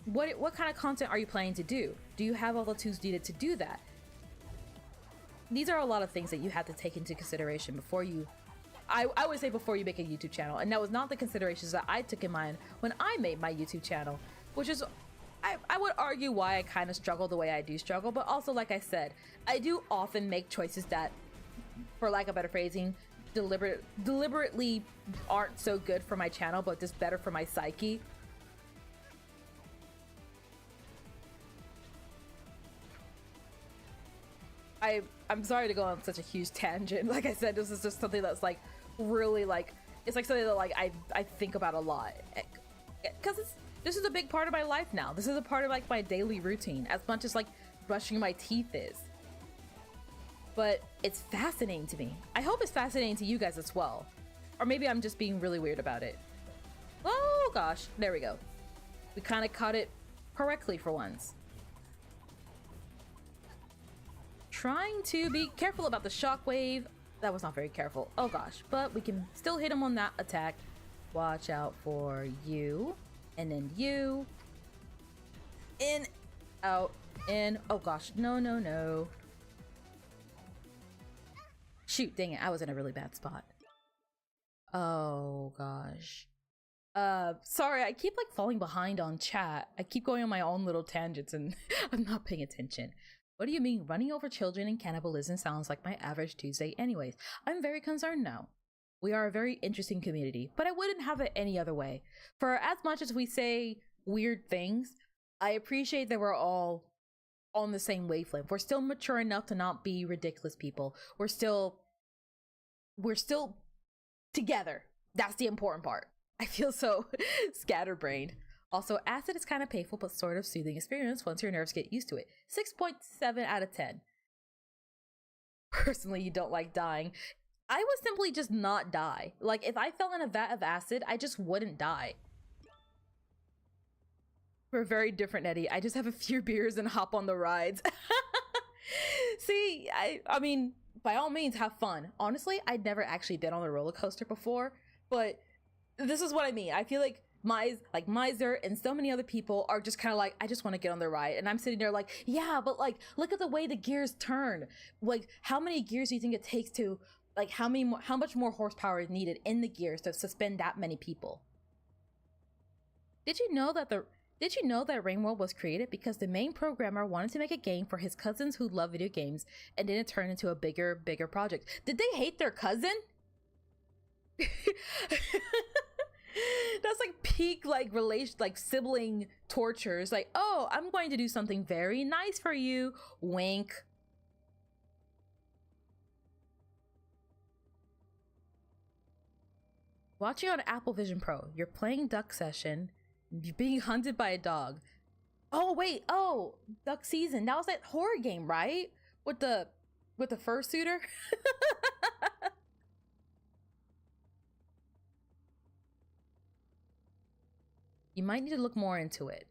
Speaker 1: What kind of content are you planning to do? Do you have all the tools needed to do that? These are a lot of things that you have to take into consideration before you, I would say before you make a YouTube channel. And that was not the considerations that I took in mind when I made my YouTube channel, which is, I would argue why I kind of struggle the way I do struggle. But also, like I said, I do often make choices that, for lack of better phrasing, deliberately aren't so good for my channel, but just better for my psyche. I'm sorry to go on such a huge tangent. Like I said, this is just something that's like really like, it's like something that like I think about a lot, because this is a big part of my life now. This is a part of like my daily routine, as much as like brushing my teeth is. But it's fascinating to me. I hope it's fascinating to you guys as well. Or maybe I'm just being really weird about it. Oh gosh, there we go. We kind of caught it correctly for once. Trying to be careful about the shockwave. That was not very careful. Oh gosh, but we can still hit him on that attack. Watch out for you. And then you. In, out, in. Oh gosh, no. Shoot, dang it, I was in a really bad spot. Oh gosh. Sorry, I keep like falling behind on chat. I keep going on my own little tangents and I'm not paying attention. What do you mean? Running over children and cannibalism sounds like my average Tuesday anyways. I'm very concerned now. We are a very interesting community, but I wouldn't have it any other way. For as much as we say weird things, I appreciate that we're all on the same wavelength. We're still mature enough to not be ridiculous people. We're still together. That's the important part. I feel so scatterbrained. Also, acid is kind of painful, but sort of soothing experience once your nerves get used to it. 6.7 out of 10. Personally, you don't like dying. I would simply just not die. Like, if I fell in a vat of acid, I just wouldn't die. We're very different, Eddie. I just have a few beers and hop on the rides. See, I mean, by all means, have fun. Honestly, I'd never actually been on a roller coaster before, but this is what I mean. I feel like Miser and so many other people are just kind of like, I just want to get on the ride. And I'm sitting there like, yeah, but like, look at the way the gears turn. Like, how many gears do you think it takes to, like, how much more horsepower is needed in the gears to suspend that many people? Did you know that Did you know that Ringworld was created because the main programmer wanted to make a game for his cousins who love video games and didn't turn into a bigger project? Did they hate their cousin? That's like peak like relation, like sibling tortures. Like, oh, I'm going to do something very nice for you. Wink. Watching on Apple Vision Pro, you're playing Duck Session, you're being hunted by a dog. Oh wait, oh, Duck Season. That was that horror game, right? With the fursuiter. You might need to look more into it.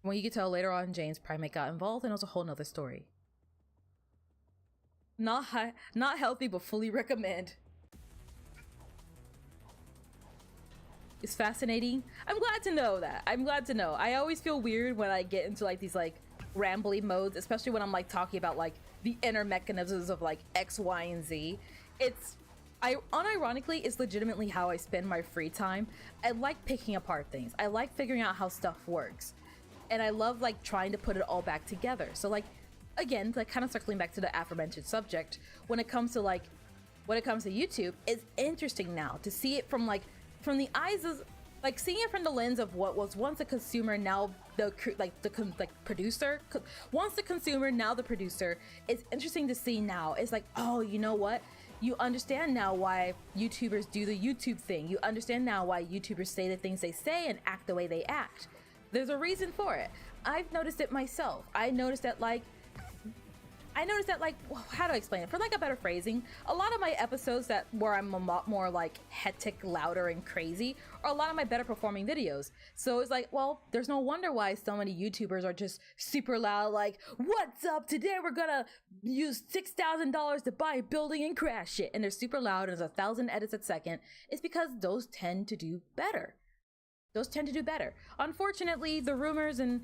Speaker 1: When you can tell later on, James Primate got involved, and it was a whole nother story. Not healthy, but fully recommend. It's fascinating. I'm glad to know that. I'm glad to know. I always feel weird when I get into like these like rambly modes, especially when I'm like talking about like the inner mechanisms of like X, Y, and Z. Unironically, it's legitimately how I spend my free time. I like picking apart things. I like figuring out how stuff works. And I love like trying to put it all back together. So like, again, like kind of circling back to the aforementioned subject, when it comes to YouTube, it's interesting now to see it from the eyes of like seeing it from the lens of what was once a consumer, now the producer. Once the consumer, now the producer. It's interesting to see now. It's like, oh, you know what? You understand now why YouTubers do the YouTube thing. You understand now why YouTubers say the things they say and act the way they act. There's a reason for it. I've noticed it myself. I noticed that like, how do I explain it? For like a better phrasing, a lot of my episodes where I'm a lot more like hectic, louder, and crazy are a lot of my better performing videos. So it's like, well, there's no wonder why so many YouTubers are just super loud, like, what's up? Today we're gonna use $6,000 to buy a building and crash it. And they're super loud and there's 1,000 edits a second. It's because those tend to do better. Unfortunately, the rumors and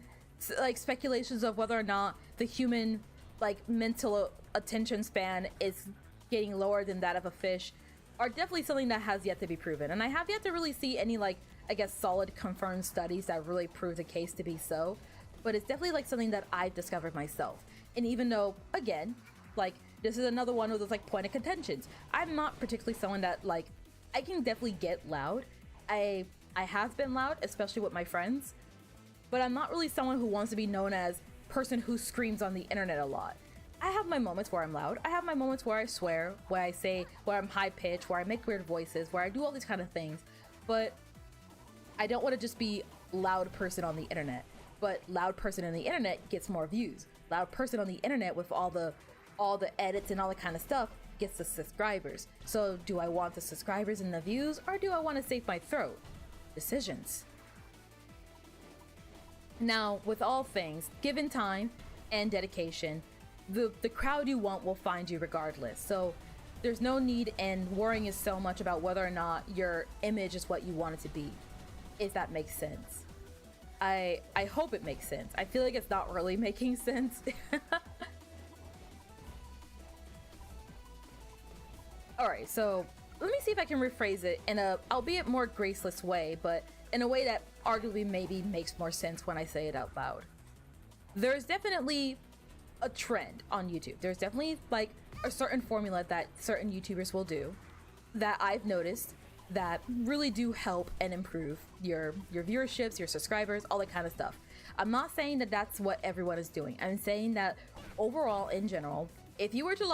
Speaker 1: like speculations of whether or not the human like mental attention span is getting lower than that of a fish are definitely something that has yet to be proven. And I have yet to really see any like, I guess, solid confirmed studies that really prove the case to be so. But it's definitely like something that I've discovered myself. And even though, again, like this is another one of those like point of contentions. I'm not particularly someone that like, I can definitely get loud. I have been loud, especially with my friends, but I'm not really someone who wants to be known as person who screams on the internet a lot. I have my moments where I'm loud. I have my moments where I swear, where I'm high pitched, where I make weird voices, where I do all these kind of things. But I don't want to just be loud person on the internet. But loud person on the internet gets more views. Loud person on the internet with all the edits and all that kind of stuff gets the subscribers. So do I want the subscribers and the views, or do I want to save my throat? Decisions. Now, with all things, given time and dedication, the crowd you want will find you regardless. So there's no need in worrying so much about whether or not your image is what you want it to be, if that makes sense. I hope it makes sense. I feel like it's not really making sense. Alright, so let me see if I can rephrase it in a, albeit more graceless way, but in a way that arguably maybe makes more sense when I say it out loud. There's definitely a trend on YouTube. There's definitely like a certain formula that certain YouTubers will do that I've noticed that really do help and improve your viewerships, your subscribers, all that kind of stuff. I'm not saying that that's what everyone is doing. I'm saying that overall, in general, if you were to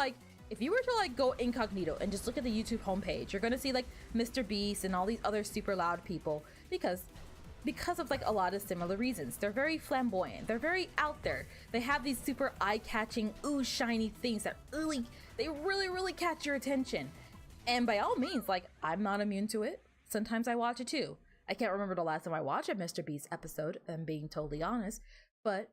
Speaker 1: go incognito and just look at the YouTube homepage, you're gonna see like Mr. Beast and all these other super loud people because of like a lot of similar reasons. They're very flamboyant. They're very out there. They have these super eye-catching, ooh, shiny things that really catch your attention. And by all means, like, I'm not immune to it. Sometimes I watch it too. I can't remember the last time I watched a Mr. Beast episode, if I'm being totally honest, but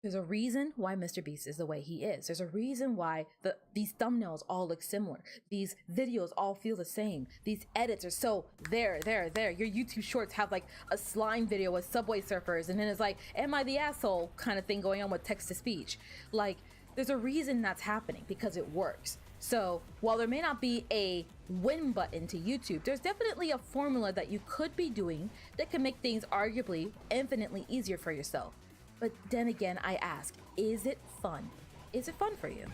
Speaker 1: there's a reason why Mr. Beast is the way he is. There's a reason why these thumbnails all look similar. These videos all feel the same. These edits are so there. Your YouTube shorts have like a slime video with Subway Surfers, and then it's like, am I the asshole kind of thing going on with text to speech. Like, there's a reason that's happening because it works. So while there may not be a win button to YouTube, there's definitely a formula that you could be doing that can make things arguably infinitely easier for yourself. But then again, I ask, is it fun? Is it fun for you?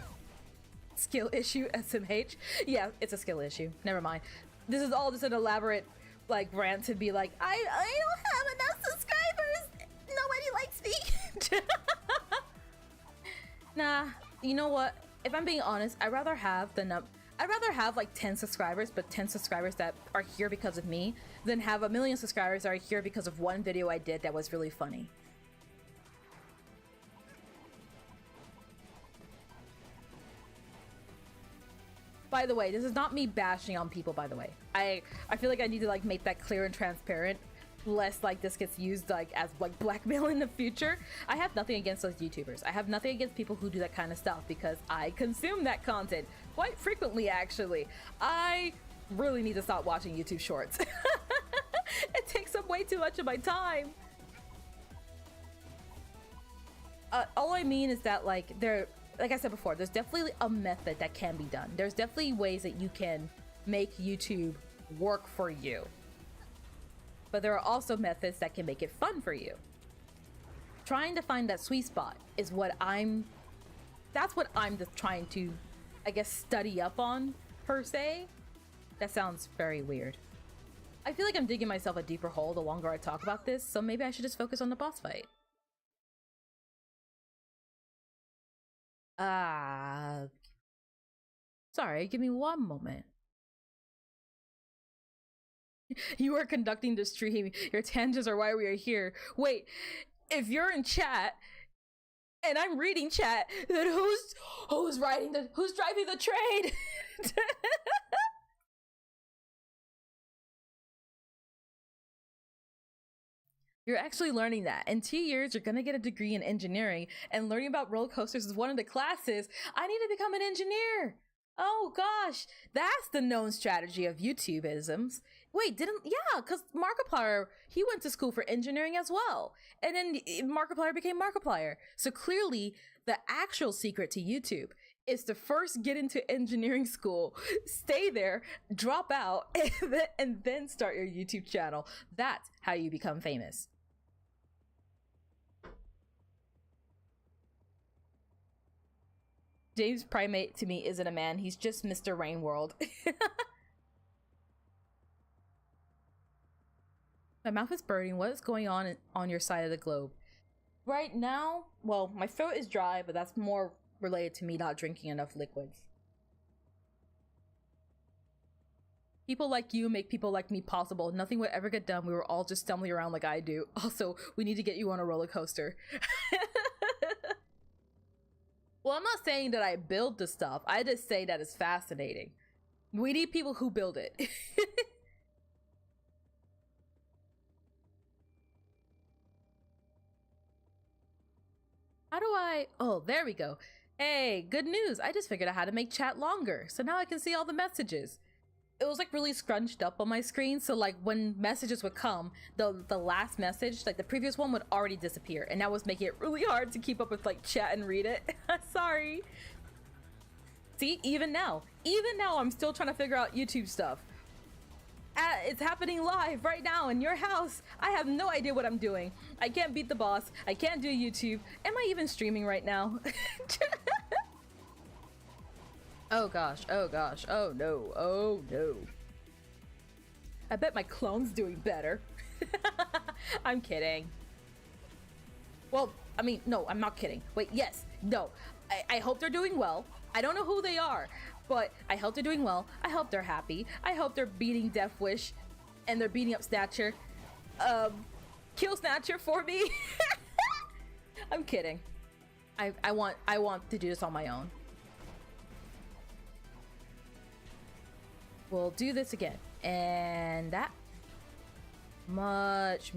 Speaker 1: Skill issue, SMH? Yeah, it's a skill issue. Never mind. This is all just an elaborate like rant to be like, I don't have enough subscribers. Nobody likes me. Nah, you know what? If I'm being honest, I'd rather have like 10 subscribers, but 10 subscribers that are here because of me, than have a million subscribers that are here because of one video I did that was really funny. By the way, this is not me bashing on people, by the way. I feel like I need to like make that clear and transparent, lest like this gets used like as like blackmail in the future. I have nothing against those YouTubers. I have nothing against people who do that kind of stuff because I consume that content quite frequently, actually. I really need to stop watching YouTube shorts. It takes up way too much of my time. All I mean is that like like I said before, there's definitely a method that can be done. There's definitely ways that you can make YouTube work for you. But there are also methods that can make it fun for you. Trying to find that sweet spot is that's what I'm just trying to, I guess, study up on, per se. That sounds very weird. I feel like I'm digging myself a deeper hole the longer I talk about this, so maybe I should just focus on the boss fight. Sorry, give me one moment. You are conducting the stream. Your tangents are why we are here. Wait, if you're in chat and I'm reading chat, then who's driving the train? You're actually learning that. In 2 years, you're gonna get a degree in engineering, and learning about roller coasters is one of the classes. I need to become an engineer. Oh gosh, that's the known strategy of YouTubeisms. Wait, yeah, because Markiplier, he went to school for engineering as well. And then Markiplier became Markiplier. So clearly, the actual secret to YouTube is to first get into engineering school, stay there, drop out, and then start your YouTube channel. That's how you become famous. James Primate to me isn't a man, he's just Mr. Rainworld. My mouth is burning. What is going on your side of the globe? Right now, well, my throat is dry, but that's more related to me not drinking enough liquids. People like you make people like me possible. Nothing would ever get done. We were all just stumbling around like I do. Also, we need to get you on a roller coaster. Well, I'm not saying that I build the stuff. I just say that it's fascinating. We need people who build it. How do I... Oh, there we go. Hey, good news. I just figured out how to make chat longer. So now I can see all the messages. It was like really scrunched up on my screen. So like when messages would come, the last message, like the previous one would already disappear. And that was making it really hard to keep up with like chat and read it. Sorry. See, even now I'm still trying to figure out YouTube stuff. It's happening live right now in your house. I have no idea what I'm doing. I can't beat the boss. I can't do YouTube. Am I even streaming right now? Oh gosh, oh gosh, oh no, oh no. I bet my clone's doing better. I'm kidding. Well, I mean, no, I'm not kidding. Wait, yes, no. I hope they're doing well. I don't know who they are, but I hope they're doing well. I hope they're happy. I hope they're beating Death Wish and they're beating up Snatcher. Kill Snatcher for me. I'm kidding. I want to do this on my own. We'll do this again, and that much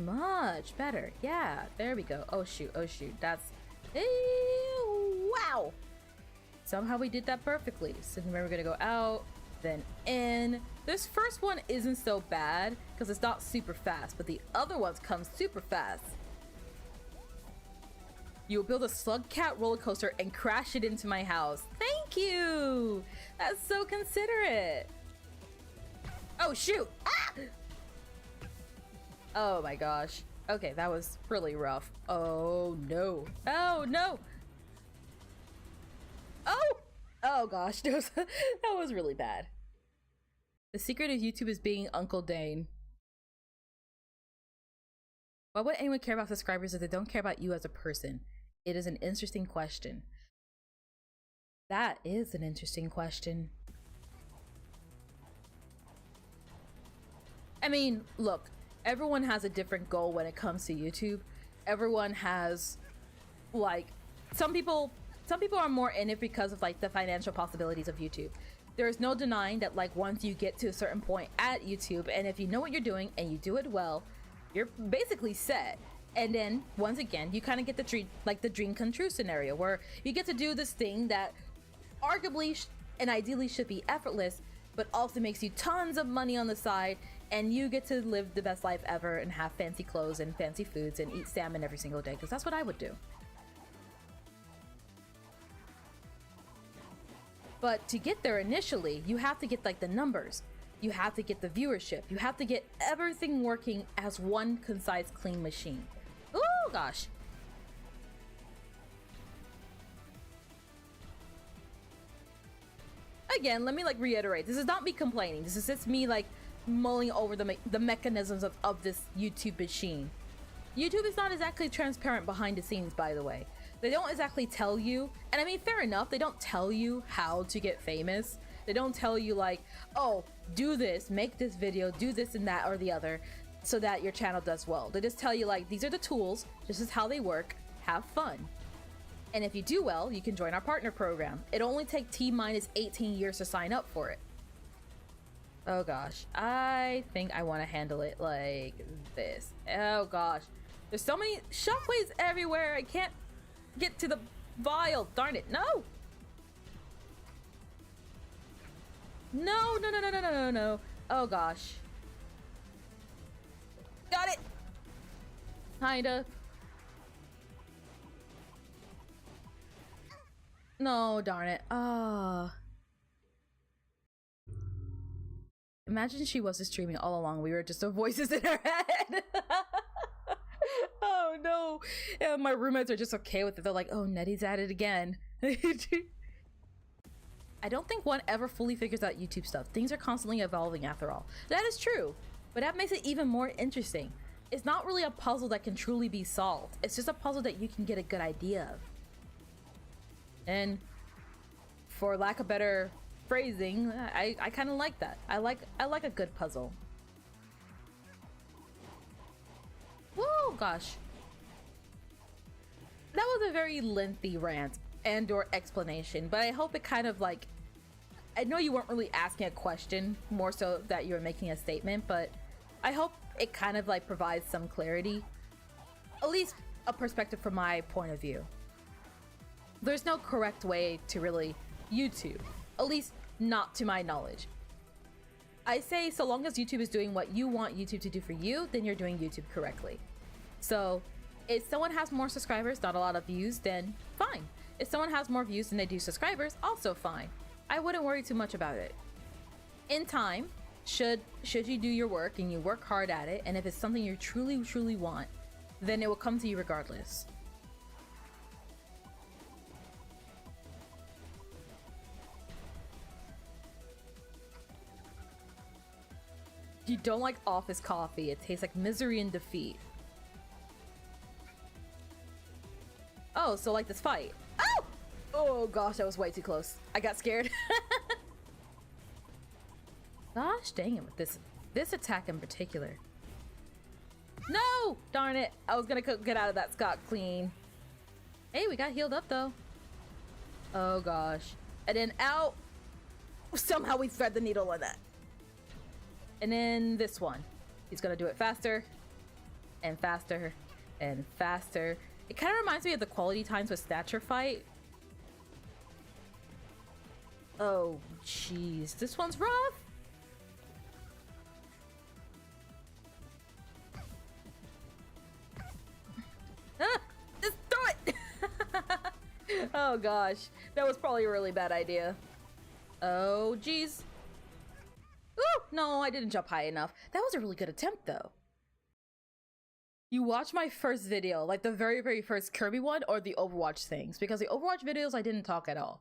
Speaker 1: better. Yeah, there we go. Oh shoot, that's wow. Somehow we did that perfectly. So remember, we're gonna go out, then in. This first one isn't so bad because it's not super fast, but the other ones come super fast. You'll build a slug cat roller coaster and crash it into my house. Thank you. That's so considerate. Oh, shoot. Ah! Oh my gosh. Okay, that was really rough. Oh no. Oh no. Oh! Oh gosh, that was really bad. The secret of YouTube is being Uncle Dane. Why would anyone care about subscribers if they don't care about you as a person? It is an interesting question. That is an interesting question. I mean, look, everyone has a different goal when it comes to YouTube. Everyone has, like, some people are more in it because of like the financial possibilities of YouTube. There's no denying that like once you get to a certain point at YouTube, and if you know what you're doing and you do it well, you're basically set. And then once again, you kind of get the dream come true scenario where you get to do this thing that arguably and ideally should be effortless, but also makes you tons of money on the side, and you get to live the best life ever and have fancy clothes and fancy foods and eat salmon every single day, because that's what I would do. But to get there initially, you have to get like the numbers, you have to get the viewership, you have to get everything working as one concise, clean machine. Oh gosh. Again, let me like reiterate, this is not me complaining, this is just me like mulling over the mechanisms of this YouTube machine. YouTube is not exactly transparent behind the scenes, by the way. They don't exactly tell you, and I mean, fair enough, they don't tell you how to get famous. They don't tell you like, oh, do this, make this video, do this and that or the other, so that your channel does well. They just tell you like, these are the tools, this is how they work, have fun. And if you do well, you can join our partner program. It'll only take T-minus 18 years to sign up for it. Oh gosh, I think I want to handle it like this. Oh gosh, there's so many shockwaves everywhere, I can't get to the vial, darn it, no! No, no, no, no, no, no, no, no. Oh gosh. Got it! Kinda. No, darn it. Ah. Imagine she wasn't streaming all along. We were just the voices in her head. Oh no. Yeah, my roommates are just okay with it. They're like, oh, Nettie's at it again. I don't think one ever fully figures out YouTube stuff. Things are constantly evolving after all. That is true, but that makes it even more interesting. It's not really a puzzle that can truly be solved. It's just a puzzle that you can get a good idea of. And for lack of better phrasing, I kind of like that. I like a good puzzle. Whoa, gosh. That was a very lengthy rant and or explanation, but I hope it kind of like, I know you weren't really asking a question, more so that you were making a statement, but I hope it kind of like provides some clarity, at least a perspective from my point of view. There's no correct way to really YouTube, at least not to my knowledge. I say so long as YouTube is doing what you want YouTube to do for you, then you're doing YouTube correctly. So if someone has more subscribers, not a lot of views, then fine. If someone has more views than they do subscribers, also fine. I wouldn't worry too much about it. In time, should you do your work and you work hard at it, and if it's something you truly want, then it will come to you regardless. You don't like office coffee. It tastes like misery and defeat. Oh, so like this fight. Oh! Oh gosh, that was way too close. I got scared. Gosh dang it with this attack in particular. No! Darn it. I was gonna get out of that scot clean. Hey, we got healed up though. Oh gosh. And then out. Somehow we thread the needle on that. And then this one. He's gonna do it faster and faster and faster. It kind of reminds me of the quality times with Stature fight. Oh, jeez. This one's rough. Ah, just throw it. Oh gosh, That was probably a really bad idea. Oh, jeez. Ooh, no, I didn't jump high enough. That was a really good attempt, though. You watched my first video, like the very, very first Kirby one, or the Overwatch things? Because the Overwatch videos, I didn't talk at all.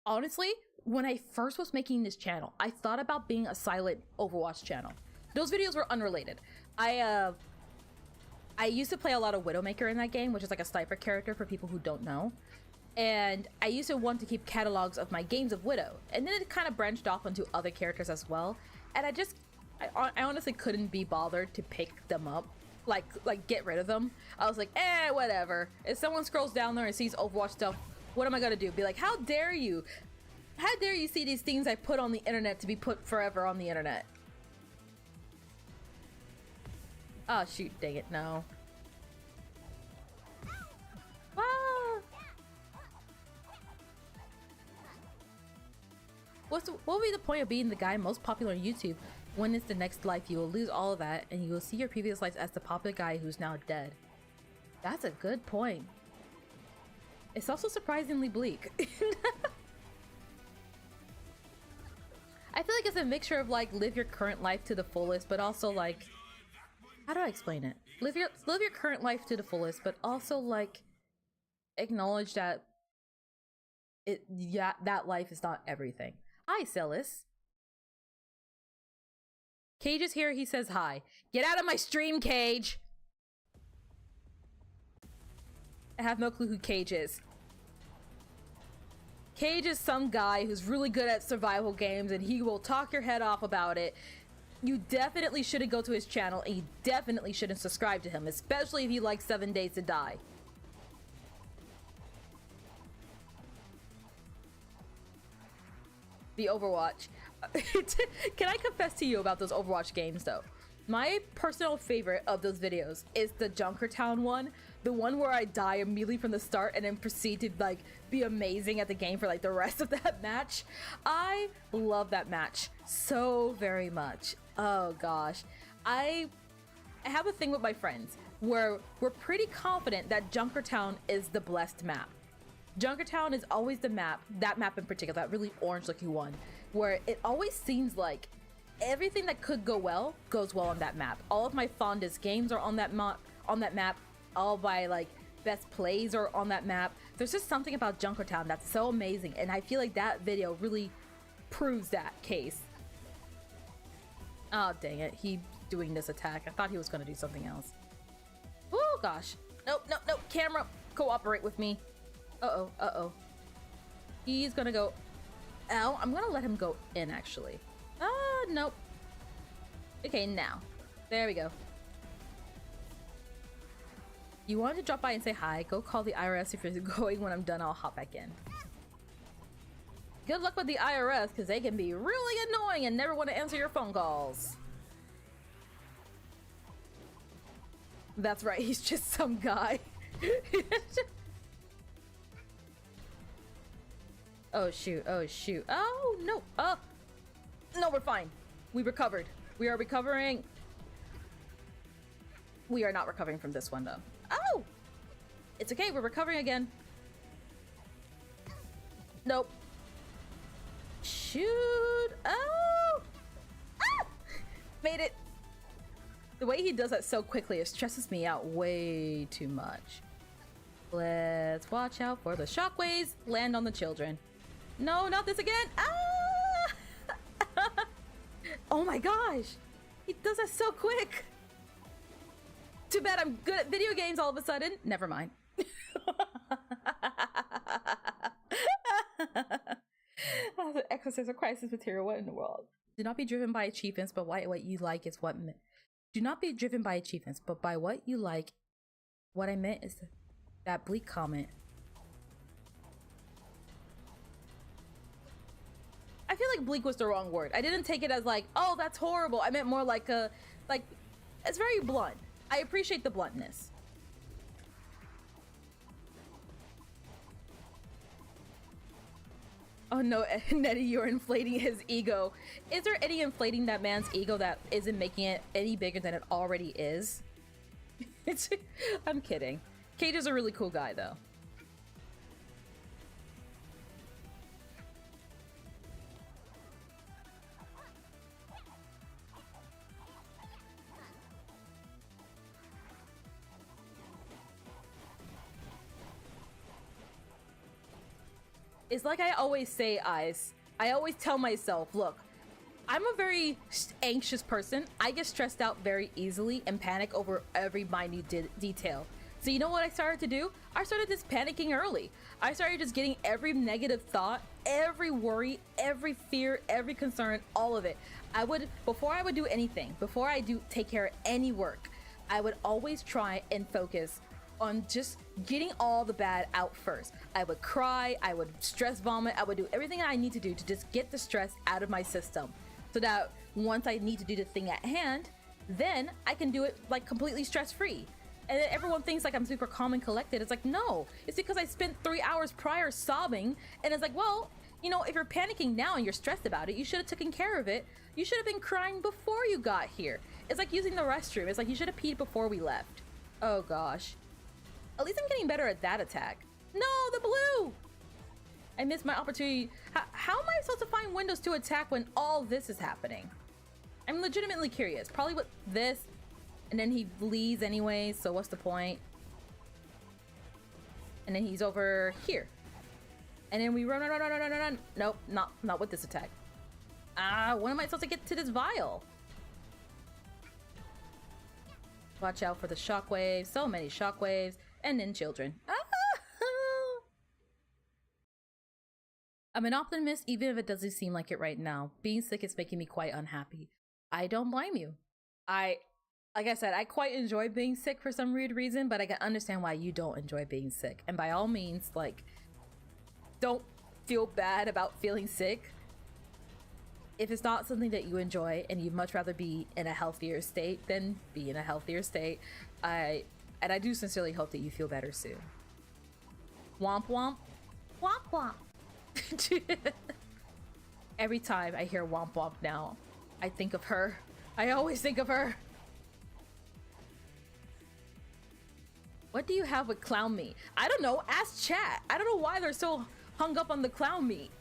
Speaker 1: Honestly, when I first was making this channel, I thought about being a silent Overwatch channel. Those videos were unrelated. I used to play a lot of Widowmaker in that game, which is like a sniper character for people who don't know. And I used to want to keep catalogs of my games of Widow. And then it kind of branched off onto other characters as well. And I honestly couldn't be bothered to pick them up. Like get rid of them. I was like, whatever. If someone scrolls down there and sees Overwatch stuff, what am I gonna do? Be like, how dare you? How dare you see these things I put on the internet to be put forever on the internet? Oh shoot, dang it, no. Ah! What would be the point of being the guy most popular on YouTube? When is the next life? You will lose all of that, and you will see your previous lives as the popular guy who's now dead. That's a good point. It's also surprisingly bleak. I feel like it's a mixture of like live your current life to the fullest, but also like, how do I explain it? Live your current life to the fullest, but also like acknowledge that that life is not everything. Hi, Celis. Cage is here. He says hi. Get out of my stream, Cage. I have no clue who Cage is. Cage is some guy who's really good at survival games, and he will talk your head off about it. You definitely shouldn't go to his channel, and you definitely shouldn't subscribe to him, especially if you like 7 Days to Die. The Overwatch. Can I confess to you about those Overwatch games, though? My personal favorite of those videos is the Junkertown one. The one where I die immediately from the start and then proceed to like be amazing at the game for like the rest of that match. I love that match so very much. Oh gosh. I have a thing with my friends where we're pretty confident that Junkertown is the blessed map. Junkertown is always the map, that map in particular, that really orange looking one, where it always seems like everything that could go well goes well on that map. All of my fondest games are on that map. All my like best plays are on that map. There's just something about Junkertown that's so amazing, and I feel like that video really proves that case. Oh dang it, he doing this attack. I thought he was gonna do something else. Oh gosh. Nope, nope, nope. Camera, cooperate with me. Uh-oh, uh-oh. He's gonna go. Ow, I'm gonna let him go in actually. Nope. Okay, now. There we go. You wanted to drop by and say hi. Go call the IRS if you're going. When I'm done, I'll hop back in. Good luck with the IRS, because they can be really annoying and never want to answer your phone calls. That's right, he's just some guy. Oh shoot, oh shoot. Oh no, no, we're fine. We recovered. We are recovering. We are not recovering from this one though. Oh! It's okay, we're recovering again. Nope. Shoot! Oh! Ah! Made it! The way he does that so quickly, it stresses me out way too much. Let's watch out for the shockwaves. Land on the children. No, not this again! Ah! Oh my gosh! He does that so quick! Too bad I'm good at video games all of a sudden. Never mind. Oh, the exorcism crisis material. What in the world? Do not be driven by achievements, but what you like is what. Do not be driven by achievements, but by what you like. What I meant is that bleak comment. I feel like bleak was the wrong word. I didn't take it as like, oh, that's horrible. I meant more like a, like, it's very blunt. I appreciate the bluntness. Oh no, Nettie, you're inflating his ego. Is there any inflating that man's ego that isn't making it any bigger than it already is? I'm kidding. Cage is a really cool guy though. It's like I always say, Ice. I always tell myself, look, I'm a very anxious person. I get stressed out very easily and panic over every minute detail. So you know what I started to do? I started just panicking early. I started just getting every negative thought, every worry, every fear, every concern, all of it. Before I would do anything, before I take care of any work, I would always try and focus on just getting all the bad out first. I would cry, I would stress vomit, I would do everything I need to do to just get the stress out of my system. So that once I need to do the thing at hand, then I can do it like completely stress-free. And then everyone thinks like I'm super calm and collected. It's like, no, it's because I spent 3 hours prior sobbing. And it's like, well, you know, if you're panicking now and you're stressed about it, you should have taken care of it. You should have been crying before you got here. It's like using the restroom. It's like you should have peed before we left. Oh gosh. At least I'm getting better at that attack. No, the blue! I missed my opportunity. How am I supposed to find windows to attack when all this is happening? I'm legitimately curious. Probably with this, and then he bleeds anyway, so what's the point? And then he's over here. And then we run. Nope, not with this attack. When am I supposed to get to this vial? Watch out for the shockwaves. So many shockwaves. And then children. I'm an optimist even if it doesn't seem like it right now. Being sick is making me quite unhappy. I don't blame you. Like I said, I quite enjoy being sick for some weird reason, but I can understand why you don't enjoy being sick. And by all means, like, don't feel bad about feeling sick. If it's not something that you enjoy and you'd much rather be in a healthier state, then be in a healthier state. And I do sincerely hope that you feel better soon. Womp womp. Womp womp. Every time I hear womp womp now, I think of her. I always think of her. What do you have with clown meat? I don't know. Ask chat. I don't know why they're so hung up on the clown meat.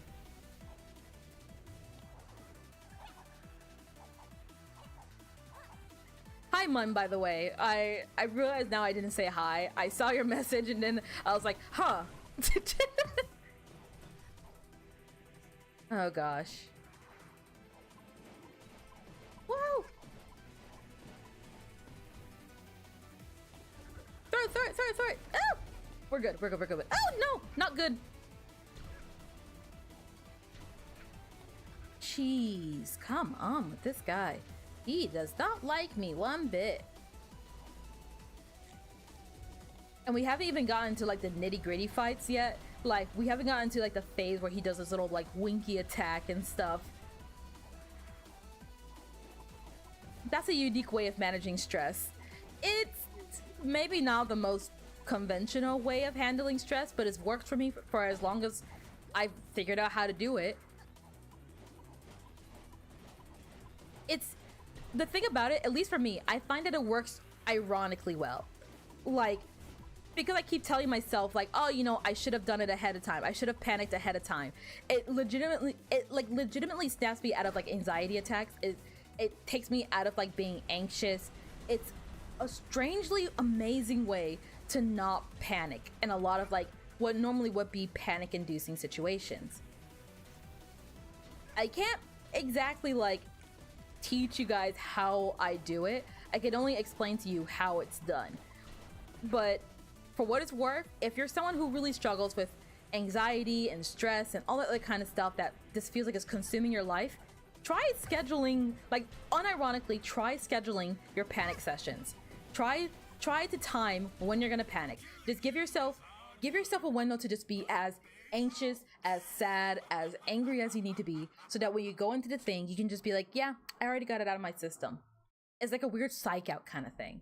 Speaker 1: Hi, Mun, by the way. I realized now I didn't say hi. I saw your message and then I was like, huh. Oh gosh. Whoa! Throw it! Oh! We're good. Oh no! Not good! Jeez, come on with this guy. He does not like me one bit. And we haven't even gotten to like the nitty-gritty fights yet. Like, we haven't gotten to like the phase where he does this little like winky attack and stuff. That's a unique way of managing stress. It's maybe not the most conventional way of handling stress, but it's worked for me for as long as I've figured out how to do it. It's the thing about it, at least for me, I find that it works ironically well. Like, because I keep telling myself like, oh, you know, I should have done it ahead of time. I should have panicked ahead of time. It legitimately snaps me out of like anxiety attacks. It takes me out of like being anxious. It's a strangely amazing way to not panic in a lot of like what normally would be panic inducing situations. I can't exactly like teach you guys how I do it. I can only explain to you how it's done. But for what it's worth, if you're someone who really struggles with anxiety and stress and all that other kind of stuff that just feels like it's consuming your life, try scheduling, like unironically, try scheduling your panic sessions. Try to time when you're gonna panic. Just give yourself a window to just be as anxious, as sad, as angry as you need to be, so that when you go into the thing, you can just be like, yeah, I already got it out of my system. It's like a weird psych out kind of thing.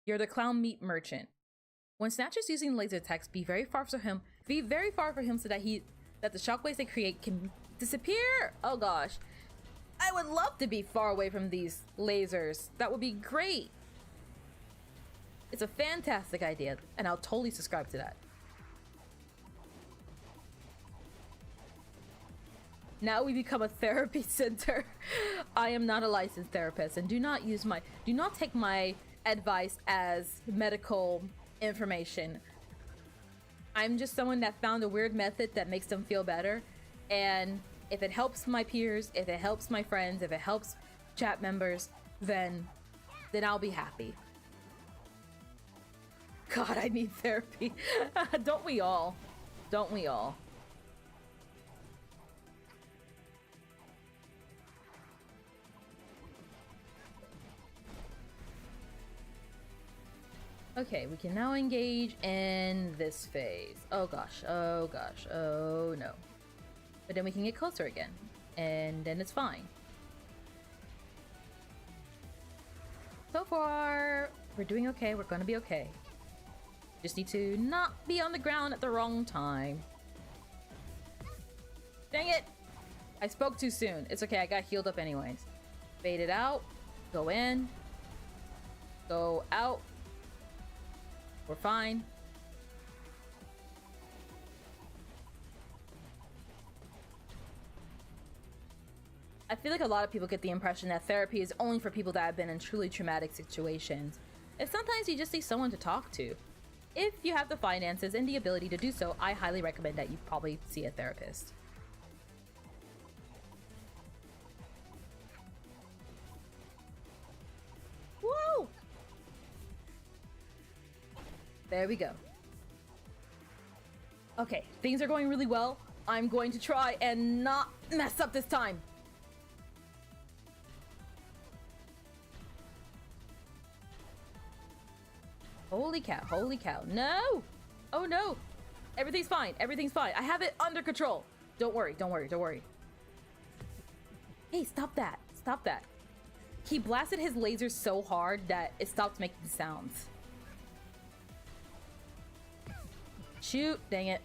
Speaker 1: You're the clown meat merchant. When Snatch is using laser attacks, be very far from him so that the shockwaves they create can disappear. Oh gosh. I would love to be far away from these lasers. That would be great. It's a fantastic idea, and I'll totally subscribe to that. Now we become a therapy center. I am not a licensed therapist, and do not take my advice as medical information. I'm just someone that found a weird method that makes them feel better. And if it helps my peers, if it helps my friends, if it helps chat members, then I'll be happy. God, I need therapy. Don't we all? Don't we all? Okay, we can now engage in this phase. Oh gosh, oh gosh, oh no. But then we can get closer again, and then it's fine. So far, we're doing okay, we're gonna be okay. Just need to not be on the ground at the wrong time. Dang it! I spoke too soon. It's okay, I got healed up anyways. Bait it out, go in, go out. We're fine. I feel like a lot of people get the impression that therapy is only for people that have been in truly traumatic situations. And sometimes you just need someone to talk to. If you have the finances and the ability to do so, I highly recommend that you probably see a therapist. Woo! There we go. Okay, things are going really well. I'm going to try and not mess up this time. Holy cow, holy cow. No! Oh no! Everything's fine, everything's fine. I have it under control. Don't worry, don't worry, don't worry. Hey, stop that. Stop that. He blasted his laser so hard that it stopped making sounds. Shoot, dang it.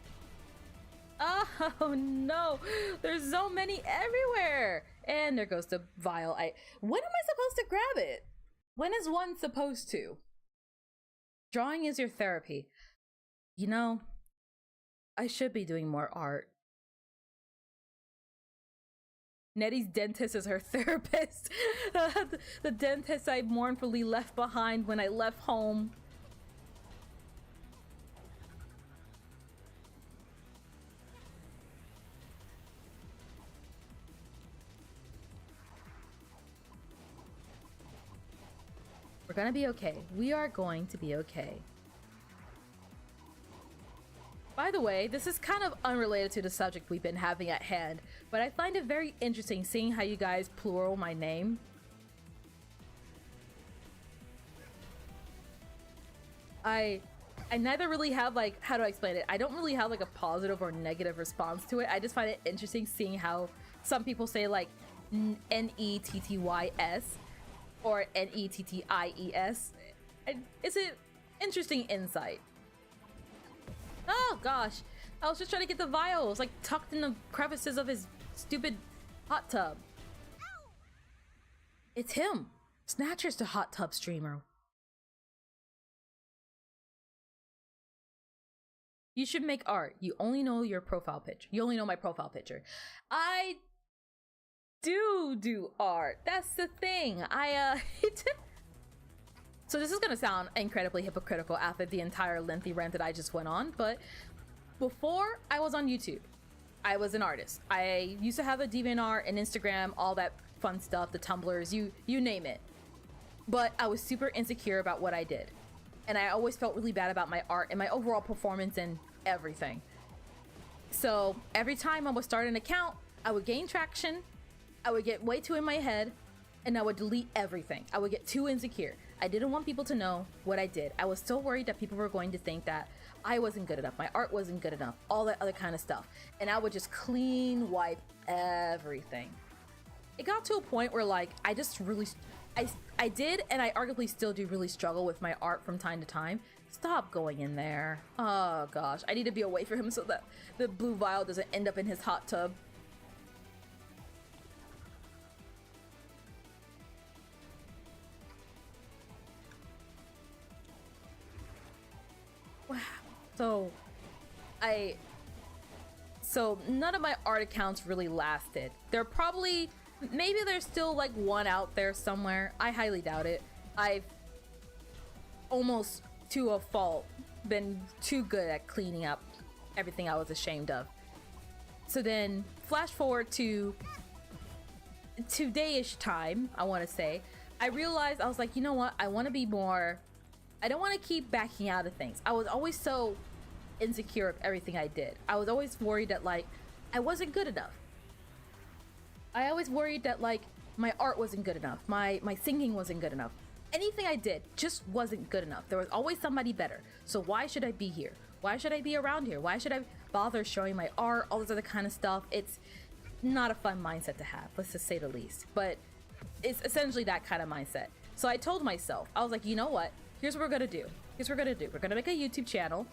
Speaker 1: Oh no, there's so many everywhere. And there goes the vial. When am I supposed to grab it? When is one supposed to? Drawing is your therapy. You know, I should be doing more art. Nettie's dentist is her therapist. The dentist I mournfully left behind when I left home. We're gonna be okay. We are going to be okay. By the way, this is kind of unrelated to the subject we've been having at hand, but I find it very interesting seeing how you guys plural my name. I neither really have, like, how do I explain it? I don't really have like a positive or negative response to it. I just find it interesting seeing how some people say like Nettys or Netties. It's an interesting insight. Oh gosh, I was just trying to get the vials like tucked in the crevices of his stupid hot tub. It's him. Snatcher's the hot tub streamer. You should make art. You only know your profile picture. You only know my profile picture. I do art. That's the thing. So this is gonna sound incredibly hypocritical after the entire lengthy rant that I just went on, but before I was on YouTube, I was an artist. I used to have a DeviantArt, an Instagram, all that fun stuff, the Tumblrs, you name it. But I was super insecure about what I did. And I always felt really bad about my art and my overall performance and everything. So every time I would start an account, I would gain traction, I would get way too in my head, and I would delete everything. I would get too insecure. I didn't want people to know what I did. I was so worried that people were going to think that I wasn't good enough, my art wasn't good enough, all that other kind of stuff. And I would just clean wipe everything. It got to a point where like I just really I did, and I arguably still do really struggle with my art from time to time. Stop going in there. Oh gosh, I need to be away from him so that the blue vial doesn't end up in his hot tub. Wow. So none of my art accounts really lasted. Maybe there's still like one out there somewhere. I highly doubt it. I've almost to a fault been too good at cleaning up everything I was ashamed of. So then flash forward to today-ish time, I want to say, I realized, I was like, you know what, I want to be more, I don't want to keep backing out of things. I was always so insecure of everything I did. I was always worried that like I wasn't good enough. I always worried that like my art wasn't good enough, my singing wasn't good enough. Anything I did just wasn't good enough. There was always somebody better. So why should I be here? Why should I be around here? Why should I bother showing my art? All this other kind of stuff. It's not a fun mindset to have, let's just say the least. But it's essentially that kind of mindset. So I told myself, I was like, you know what? Here's what we're gonna do. Here's what we're gonna do. We're gonna make a YouTube channel,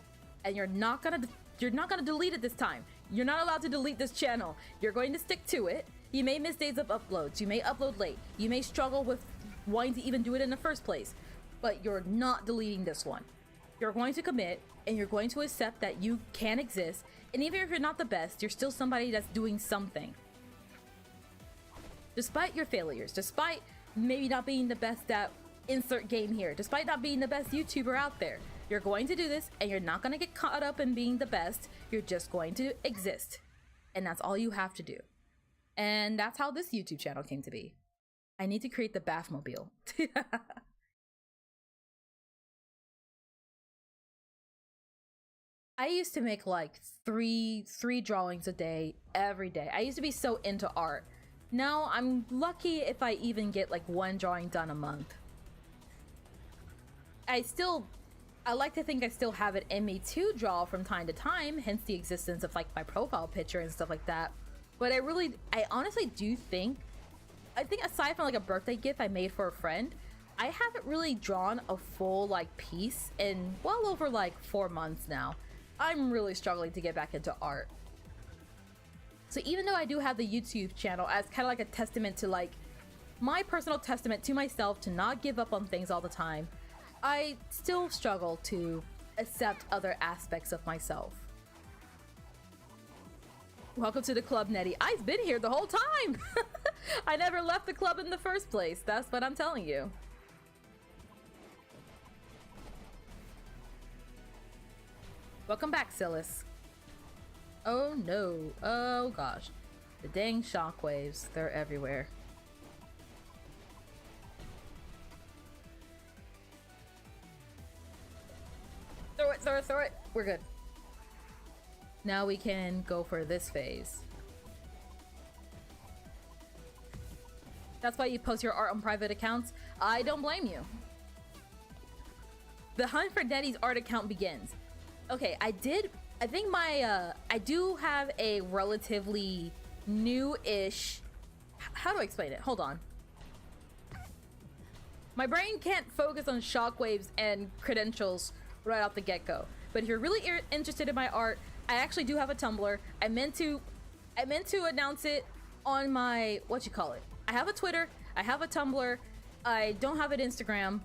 Speaker 1: and you're not gonna delete it this time. You're not allowed to delete this channel. You're going to stick to it. You may miss days of uploads. You may upload late. You may struggle with wanting to even do it in the first place. But you're not deleting this one. You're going to commit, and you're going to accept that you can exist. And even if you're not the best, you're still somebody that's doing something. Despite your failures, despite maybe not being the best at insert game here, despite not being the best YouTuber out there, you're going to do this, and you're not going to get caught up in being the best. You're just going to exist. And that's all you have to do. And that's how this YouTube channel came to be. I need to create the Bathmobile. I used to make like three drawings a day, every day. I used to be so into art. Now I'm lucky if I even get like one drawing done a month. I like to think I still have it in me to draw from time to time, hence the existence of like my profile picture and stuff like that. But I honestly do think, aside from like a birthday gift I made for a friend, I haven't really drawn a full like piece in well over like 4 months now. I'm really struggling to get back into art. So even though I do have the YouTube channel as kind of like a testament to like my personal testament to myself to not give up on things all the time, I still struggle to accept other aspects of myself. Welcome to the club, Nettie. I've been here the whole time. I never left the club in the first place. That's what I'm telling you. Welcome back, Silas. Oh no. Oh gosh. The dang shockwaves. They're everywhere. Throw it, throw it, throw it. We're good. Now we can go for this phase. That's why you post your art on private accounts? I don't blame you. The hunt for Nettie's art account begins. Okay, I think I do have a relatively new-ish, how do I explain it? Hold on. My brain can't focus on shockwaves and credentials right off the get-go. But if you're really interested in my art, I actually do have a Tumblr. I meant to announce it on my, I have a Twitter, I have a Tumblr, I don't have an Instagram.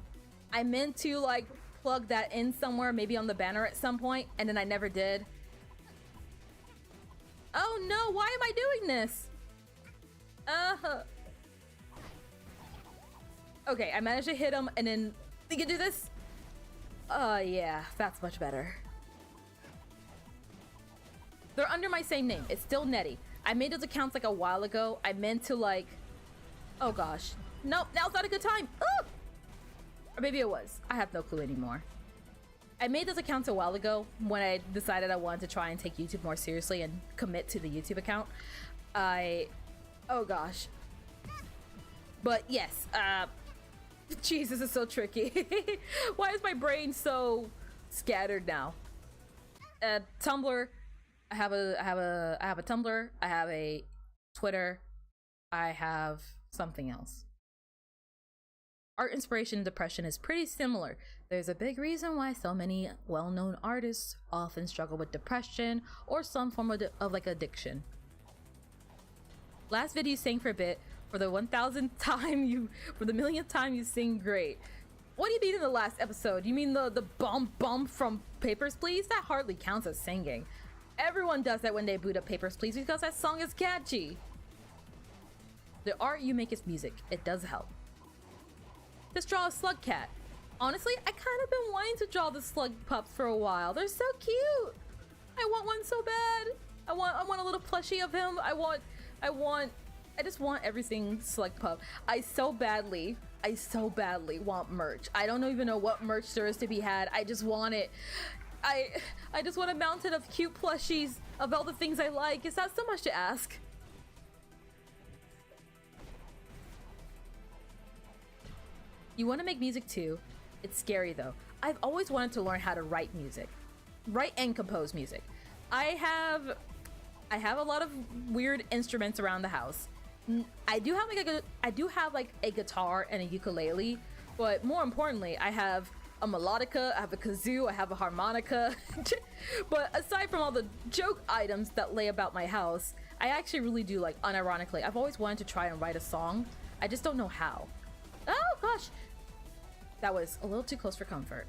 Speaker 1: I meant to like plug that in somewhere, maybe on the banner at some point, and then I never did. Oh no, why am I doing this? Okay, I managed to hit him, and then we can do this. Yeah, that's much better. They're under my same name. It's still Nettie. I made those accounts like a while ago. I meant to like, oh gosh. Nope, now's not a good time. Oh! Or maybe it was. I have no clue anymore. I made those accounts a while ago when I decided I wanted to try and take YouTube more seriously and commit to the YouTube account. Oh gosh. But yes, jeez, this is so tricky. Why is my brain so scattered now? Tumblr. I have a Tumblr. I have a Twitter. I have something else. Art inspiration and depression is pretty similar. There's a big reason why so many well-known artists often struggle with depression or some form of like addiction. Last video you sang for a bit. For the 1000th time for the millionth time you sing great. What do you mean in the last episode? You mean the bum from Papers, Please? That hardly counts as singing. Everyone does that when they boot up Papers, Please because that song is catchy. The art you make is music. It does help. Just draw a slug cat. Honestly, I kind of been wanting to draw the slug pups for a while. They're so cute. I want one so bad. I want a little plushie of him. I just want everything Select Pup. I so badly want merch. I don't even know what merch there is to be had. I just want it. I just want a mountain of cute plushies of all the things I like. Is that so much to ask? You want to make music too? It's scary though. I've always wanted to learn how to write music. Write and compose music. I have a lot of weird instruments around the house. I do have like a guitar and a ukulele, but more importantly, I have a melodica, I have a kazoo, I have a harmonica. But aside from all the joke items that lay about my house, I actually really do, like, unironically, I've always wanted to try and write a song. I just don't know how. Oh gosh, that was a little too close for comfort.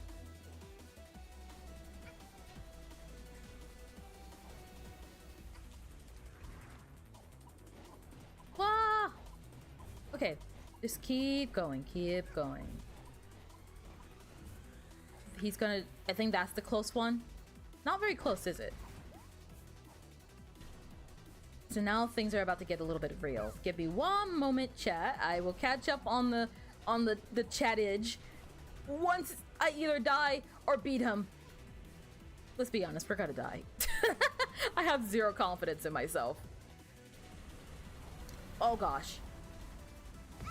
Speaker 1: Wah! Okay, just keep going, keep going. He's gonna, I think that's the close one. Not very close, is it? So now things are about to get a little bit real. Give me one moment, chat. I will catch up on the chattage once I either die or beat him. Let's be honest, we're gonna die. I have zero confidence in myself. Oh gosh.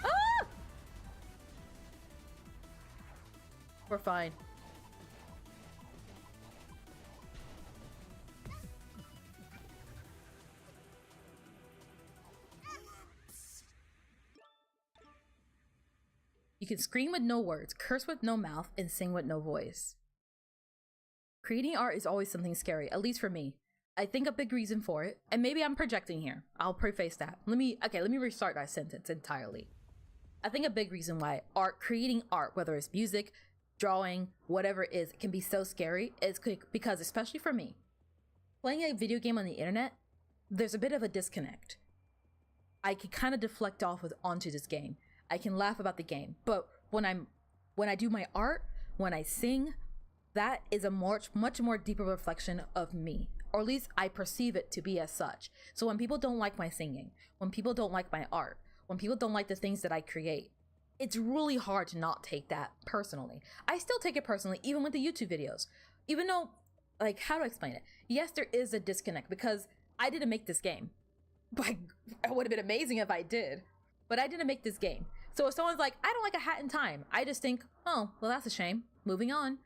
Speaker 1: Ah! We're fine. You can scream with no words, curse with no mouth, and sing with no voice. Creating art is always something scary, at least for me. I think a big reason for it, and maybe I'm projecting here, I'll preface that. Let me restart that sentence entirely. I think a big reason why creating art, whether it's music, drawing, whatever it is, can be so scary is because, especially for me, playing a video game on the internet, there's a bit of a disconnect. I can kind of deflect off onto this game. I can laugh about the game, but when I do my art, when I sing, that is a much more deeper reflection of me, or at least I perceive it to be as such. So when people don't like my singing, when people don't like my art, when people don't like the things that I create, it's really hard to not take that personally. I still take it personally, even with the YouTube videos. Even though, like, how do I explain it? Yes, there is a disconnect because I didn't make this game. But it would have been amazing if I did. But I didn't make this game. So if someone's like, I don't like A Hat in Time, I just think, oh, well, that's a shame. Moving on.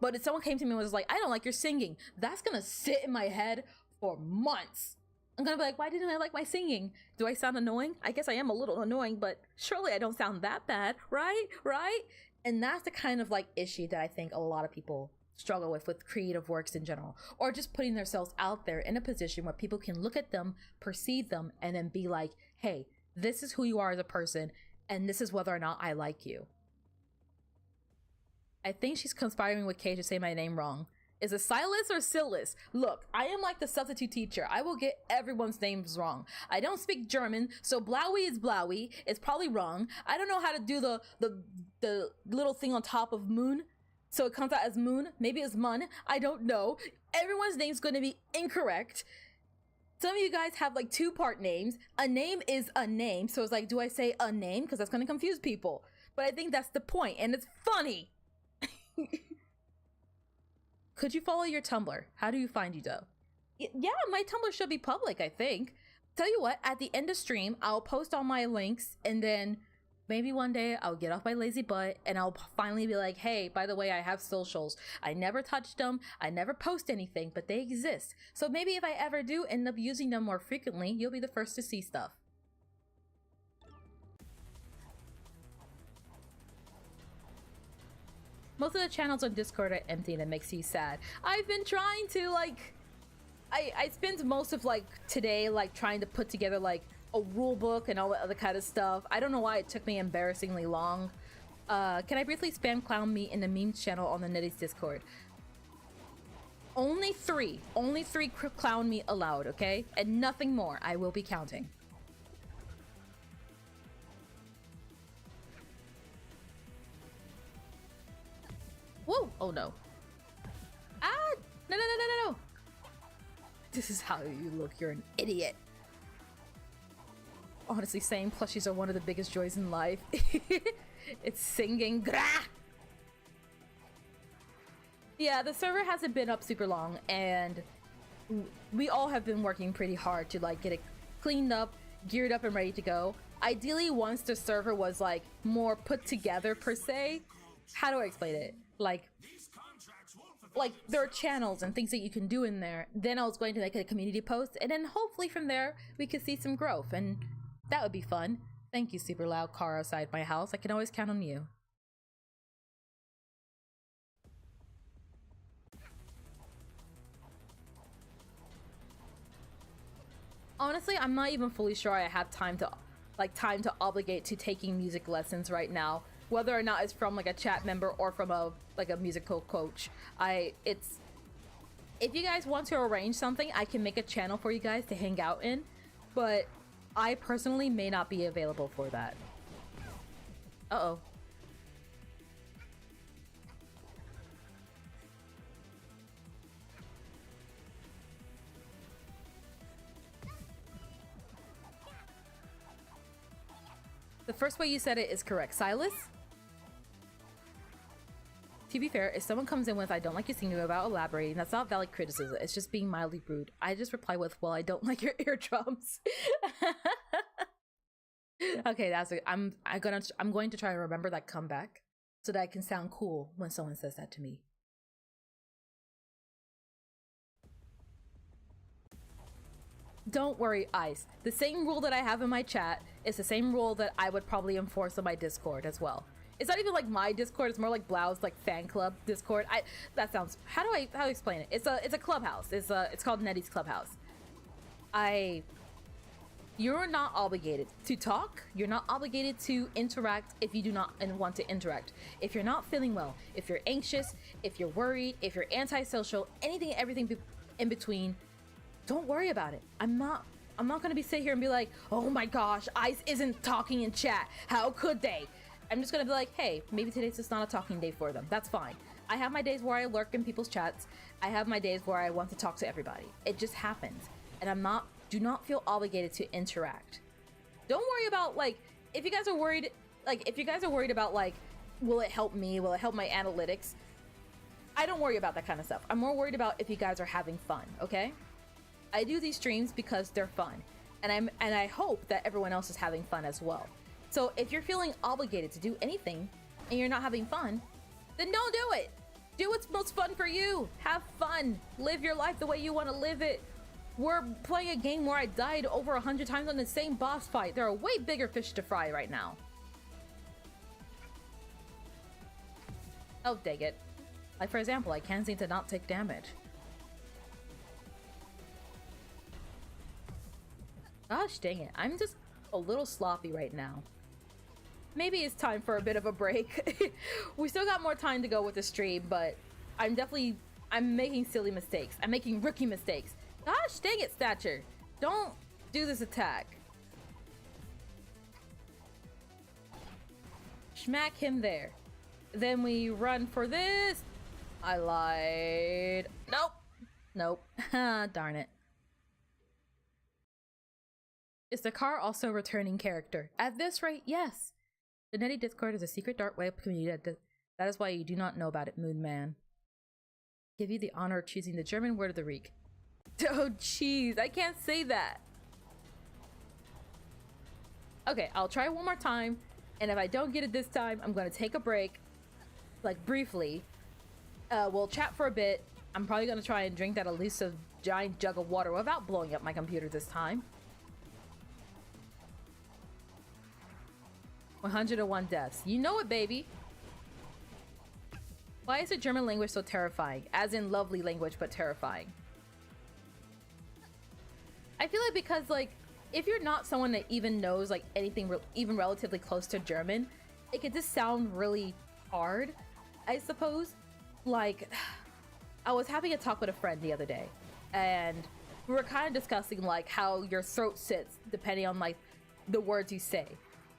Speaker 1: But if someone came to me and was like, I don't like your singing, that's gonna sit in my head for months. I'm gonna be like, why didn't I like my singing? Do I sound annoying? I guess I am a little annoying, but surely I don't sound that bad, right? Right? And that's the kind of like issue that I think a lot of people struggle with creative works in general, or just putting themselves out there in a position where people can look at them, perceive them, and then be like, hey, this is who you are as a person, and this is whether or not I like you. I think she's conspiring with Kay to say my name wrong. Is it Silas or Silas? Look, I am like the substitute teacher. I will get everyone's names wrong. I don't speak German, so Blowy is Blowy. It's probably wrong. I don't know how to do the little thing on top of moon, so it comes out as moon. Maybe it's mun. I don't know. Everyone's name's going to be incorrect. Some of you guys have like two-part names. A name is a name, so it's like, do I say a name? Because that's going to confuse people. But I think that's the point, and it's funny. Could you follow your Tumblr? How do you find you though? Yeah, my Tumblr should be public, I think. Tell you what, at the end of stream, I'll post all my links, and then maybe one day I'll get off my lazy butt and I'll finally be like, hey, by the way, I have socials. I never touched them. I never post anything, but they exist. So maybe if I ever do end up using them more frequently, you'll be the first to see stuff. Most of the channels on Discord are empty and it makes you sad. I've been trying to, like, I spent most of, like, today, like, trying to put together, like, a rule book and all that other kind of stuff. I don't know why it took me embarrassingly long. Can I briefly spam clown me in the memes channel on the Nitty's Discord? Only three clown me allowed, okay? And nothing more. I will be counting. Whoa! Oh no. Ah! No, no, no, no, no, no! This is how you look. You're an idiot. Honestly, saying plushies are one of the biggest joys in life. It's singing. Grah! Yeah, the server hasn't been up super long, and we all have been working pretty hard to like get it cleaned up, geared up, and ready to go. Ideally, once the server was like more put together per se, how do I explain it? Like there are channels and things that you can do in there. Then I was going to make a community post, and then hopefully from there we could see some growth, and that would be fun. Thank you, super loud car outside my house. I can always count on you. Honestly, I'm not even fully sure I have time to obligate to taking music lessons right now, whether or not it's from like a chat member or from a musical coach. If you guys want to arrange something, I can make a channel for you guys to hang out in, but I personally may not be available for that. Uh-oh. The first way you said it is correct. Silas? To be fair, if someone comes in with, I don't like your singing without elaborating, that's not valid criticism. It's just being mildly rude. I just reply with, well, I don't like your eardrums. Okay, I'm going to try to remember that comeback so that I can sound cool when someone says that to me. Don't worry, Ice. The same rule that I have in my chat is the same rule that I would probably enforce on my Discord as well. It's not even like my Discord, it's more like Blau's like fan club Discord. That sounds, how do I explain it? It's a clubhouse. It's called Nettie's Clubhouse. You're not obligated to talk. You're not obligated to interact if you do not want to interact. If you're not feeling well, if you're anxious, if you're worried, if you're antisocial, anything, everything in between, don't worry about it. I'm not gonna be sit here and be like, oh my gosh, Ice isn't talking in chat. How could they? I'm just gonna be like, hey, maybe today's just not a talking day for them. That's fine. I have my days where I lurk in people's chats. I have my days where I want to talk to everybody. It just happens. And do not feel obligated to interact. Don't worry about like, if you guys are worried about like, will it help me? Will it help my analytics? I don't worry about that kind of stuff. I'm more worried about if you guys are having fun, okay? I do these streams because they're fun. And I hope that everyone else is having fun as well. So if you're feeling obligated to do anything and you're not having fun, then don't do it. Do what's most fun for you. Have fun. Live your life the way you want to live it. We're playing a game where I died over 100 times on the same boss fight. There are way bigger fish to fry right now. Oh, dang it. Like, for example, I can't seem to not take damage. Gosh dang it. I'm just a little sloppy right now. Maybe it's time for a bit of a break. We still got more time to go with the stream, but I'm making silly mistakes. I'm making rookie mistakes. Gosh dang it, Stature. Don't do this attack. Smack him there. Then we run for this. I lied. Nope. Nope. Darn it. Is the car also a returning character? At this rate, yes. The Netty Discord is a secret dark web community that is why you do not know about it, Moon Man. Give you the honor of choosing the German word of the week. Oh jeez, I can't say that. Okay, I'll try one more time, and if I don't get it this time, I'm gonna take a break, like briefly. We'll chat for a bit. I'm probably gonna try and drink that elusive giant jug of water without blowing up my computer this time. 101 deaths. You know it, baby. Why is the German language so terrifying? As in lovely language, but terrifying. I feel like because, like, if you're not someone that even knows, like, anything even relatively close to German, it could just sound really hard, I suppose. Like, I was having a talk with a friend the other day, and we were kind of discussing, like, how your throat sits depending on, like, the words you say.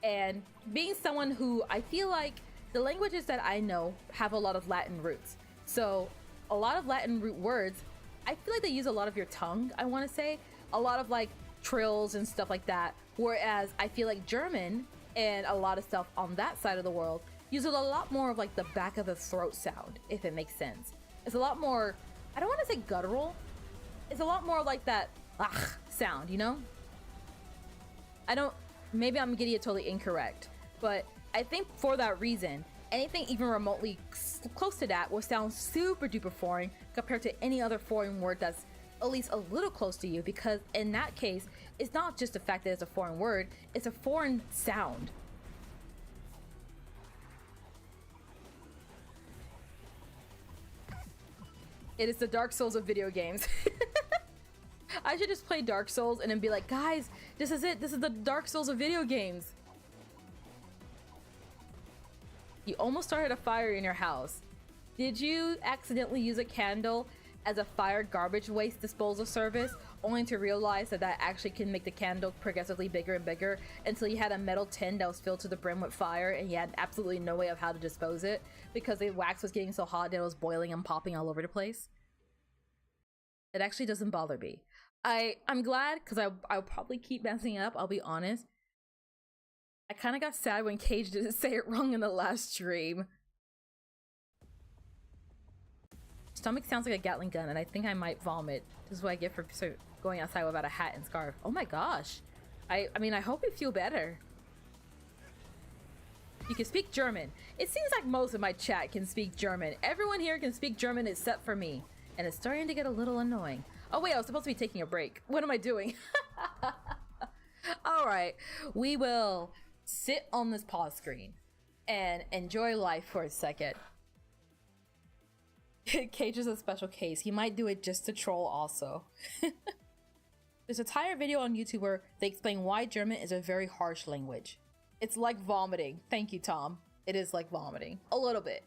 Speaker 1: And being someone who I feel like the languages that I know have a lot of Latin roots. So a lot of Latin root words I feel like they use a lot of your tongue, I want to say. A lot of like trills and stuff like that. Whereas I feel like German and a lot of stuff on that side of the world uses a lot more of like the back of the throat sound, if it makes sense. It's a lot more, I don't want to say guttural. It's a lot more like that sound, you know? I don't, maybe I'm getting it totally incorrect, but I think for that reason, anything even remotely close to that will sound super duper foreign compared to any other foreign word that's at least a little close to you, because in that case, it's not just the fact that it's a foreign word, it's a foreign sound. It is the Dark Souls of video games. I should just play Dark Souls and then be like, guys, this is it. This is the Dark Souls of video games. You almost started a fire in your house. Did you accidentally use a candle as a fire garbage waste disposal service, only to realize that that actually can make the candle progressively bigger and bigger until you had a metal tin that was filled to the brim with fire and you had absolutely no way of how to dispose it because the wax was getting so hot that it was boiling and popping all over the place? It actually doesn't bother me. I'm glad, because I'll probably keep messing up, I'll be honest. I kind of got sad when Cage didn't say it wrong in the last stream. Stomach sounds like a Gatling gun, and I think I might vomit. This is what I get for going outside without a hat and scarf. Oh my gosh. I mean, I hope you feel better. You can speak German. It seems like most of my chat can speak German. Everyone here can speak German except for me. And it's starting to get a little annoying. Oh wait, I was supposed to be taking a break. What am I doing? Alright, we will sit on this pause screen and enjoy life for a second. Cage is a special case. He might do it just to troll also. There's a entire video on YouTube where they explain why German is a very harsh language. It's like vomiting. Thank you, Tom. It is like vomiting. A little bit.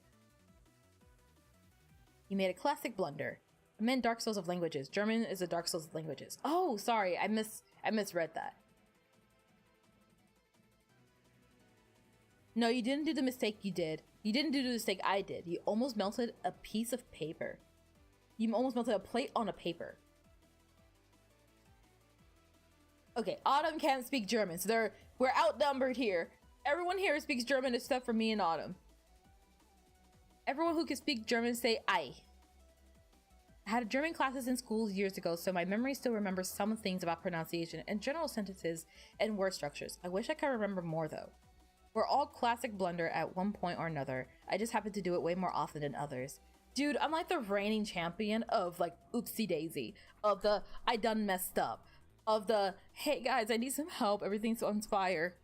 Speaker 1: You made a classic blunder. I meant Dark Souls of languages. German is a Dark Souls of languages. Oh, sorry. I misread that. No, you didn't do the mistake you did. You didn't do the mistake I did. You almost melted a piece of paper. You almost melted a plate on a paper. Okay, Autumn can't speak German, so we're outnumbered here. Everyone here speaks German except for me and Autumn. Everyone who can speak German say I. I had German classes in school years ago, so my memory still remembers some things about pronunciation and general sentences and word structures. I wish I could remember more though. We're all classic blunder at one point or another. I just happen to do it way more often than others. Dude, I'm like the reigning champion of like oopsie daisy, of the I done messed up, of the hey guys, I need some help, everything's on fire.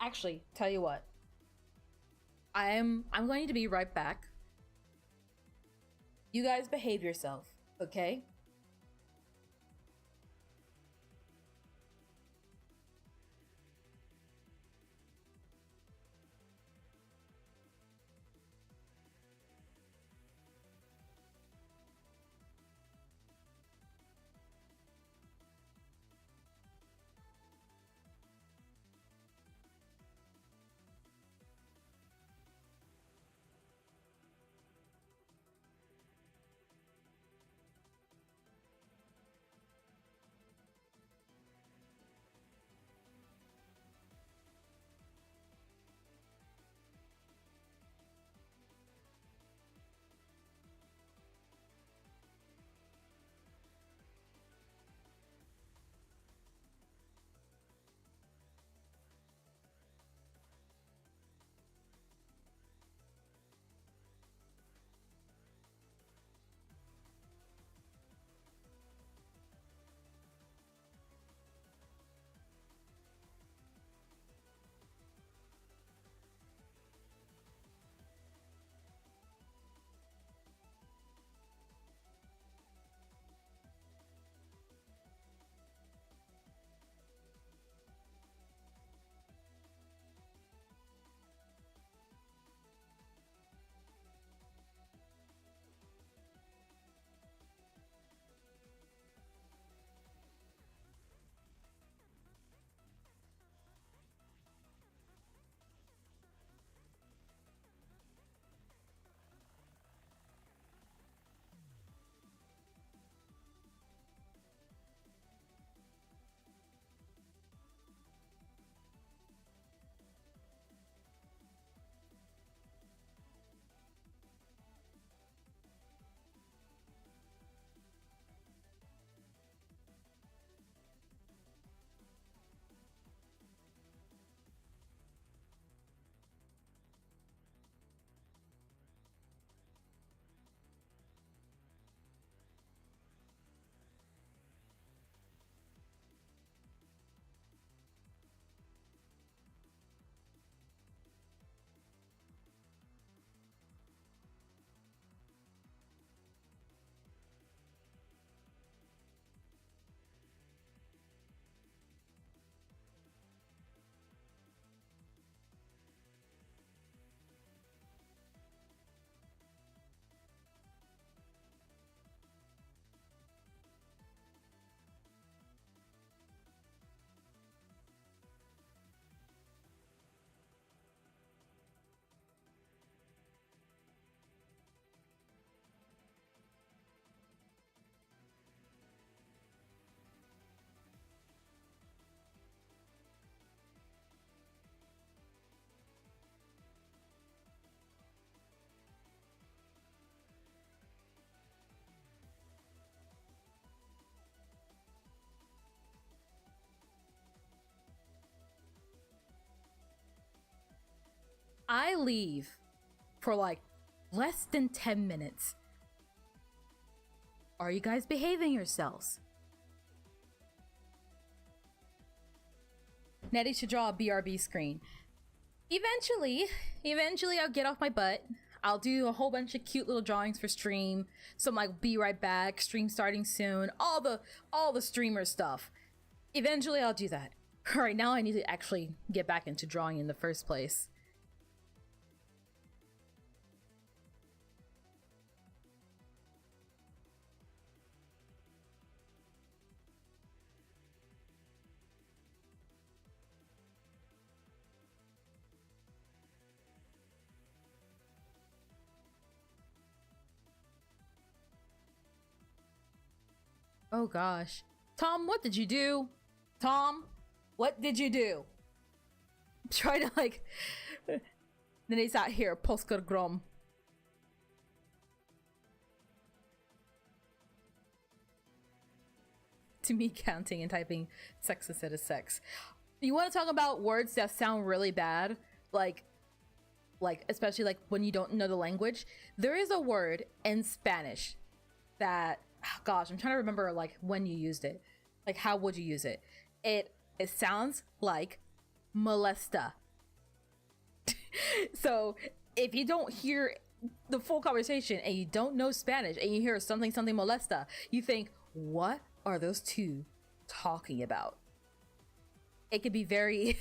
Speaker 1: Actually, tell you what. I'm going to be right back. You guys behave yourself, okay? I leave for like less than 10 minutes. Are you guys behaving yourselves? Nettie should draw a BRB screen. Eventually I'll get off my butt. I'll do a whole bunch of cute little drawings for stream. Some like be right back, stream starting soon, all the streamer stuff. Eventually I'll do that. Right now I need to actually get back into drawing in the first place. Oh gosh. Tom, what did you do? Tom, what did you do? Try to like... Then he's out here, Polska Grom. To me, counting and typing sex instead of sex. You want to talk about words that sound really bad? Like especially like when you don't know the language? There is a word in Spanish that... Gosh, I'm trying to remember like when you used it. Like how would you use it? It sounds like molesta. So if you don't hear the full conversation and you don't know Spanish and you hear something molesta, you think, what are those two talking about? It could be very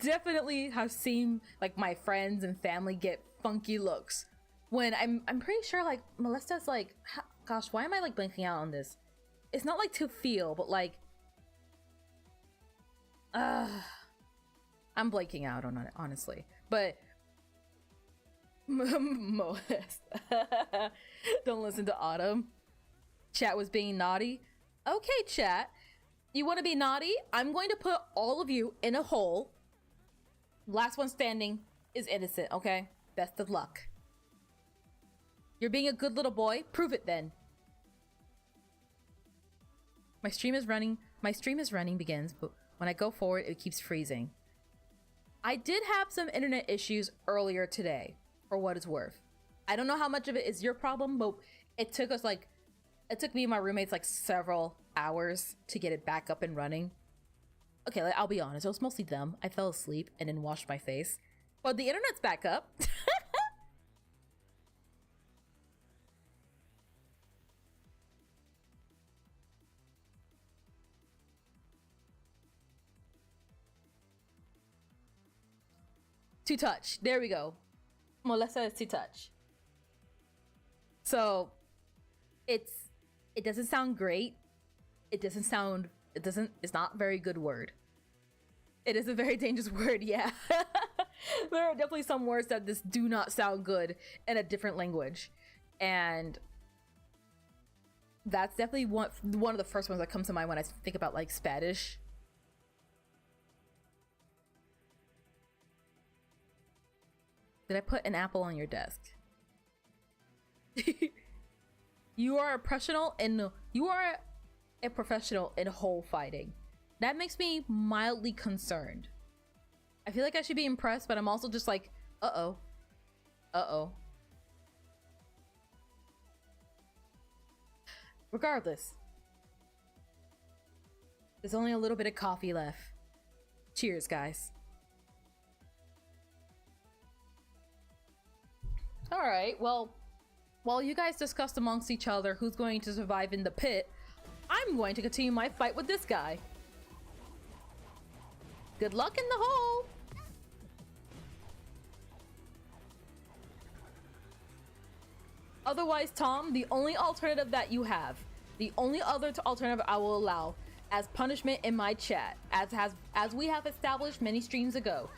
Speaker 1: definitely have seen like my friends and family get funky looks when I'm pretty sure like molesta's like, gosh, why am I like blanking out on this? It's not like to feel, but like I'm blanking out on it, honestly. But molest. Don't listen to Autumn. Chat was being naughty. Okay, chat. You want to be naughty? I'm going to put all of you in a hole. Last one standing is innocent, okay? Best of luck. You're being a good little boy? Prove it then. My stream is running begins, but when I go forward, it keeps freezing. I did have some internet issues earlier today, for what it's worth. I don't know how much of it is your problem, but it took me and my roommates like several hours to get it back up and running. Okay, I'll be honest, it was mostly them. I fell asleep and then washed my face. But the internet's back up. To touch. There we go. Molesta is to touch. So it doesn't sound great. It's not a very good word. It is a very dangerous word, yeah. There are definitely some words that just do not sound good in a different language. And that's definitely one of the first ones that comes to mind when I think about like Spanish. Did I put an apple on your desk? You are a professional in hole fighting. That makes me mildly concerned. I feel like I should be impressed, but I'm also just like, uh-oh. Uh-oh. Regardless, there's only a little bit of coffee left. Cheers, guys. Alright, well, while you guys discussed amongst each other who's going to survive in the pit, I'm going to continue my fight with this guy. Good luck in the hole! Otherwise, Tom, the only alternative that you have, the only other alternative I will allow as punishment in my chat, as we have established many streams ago,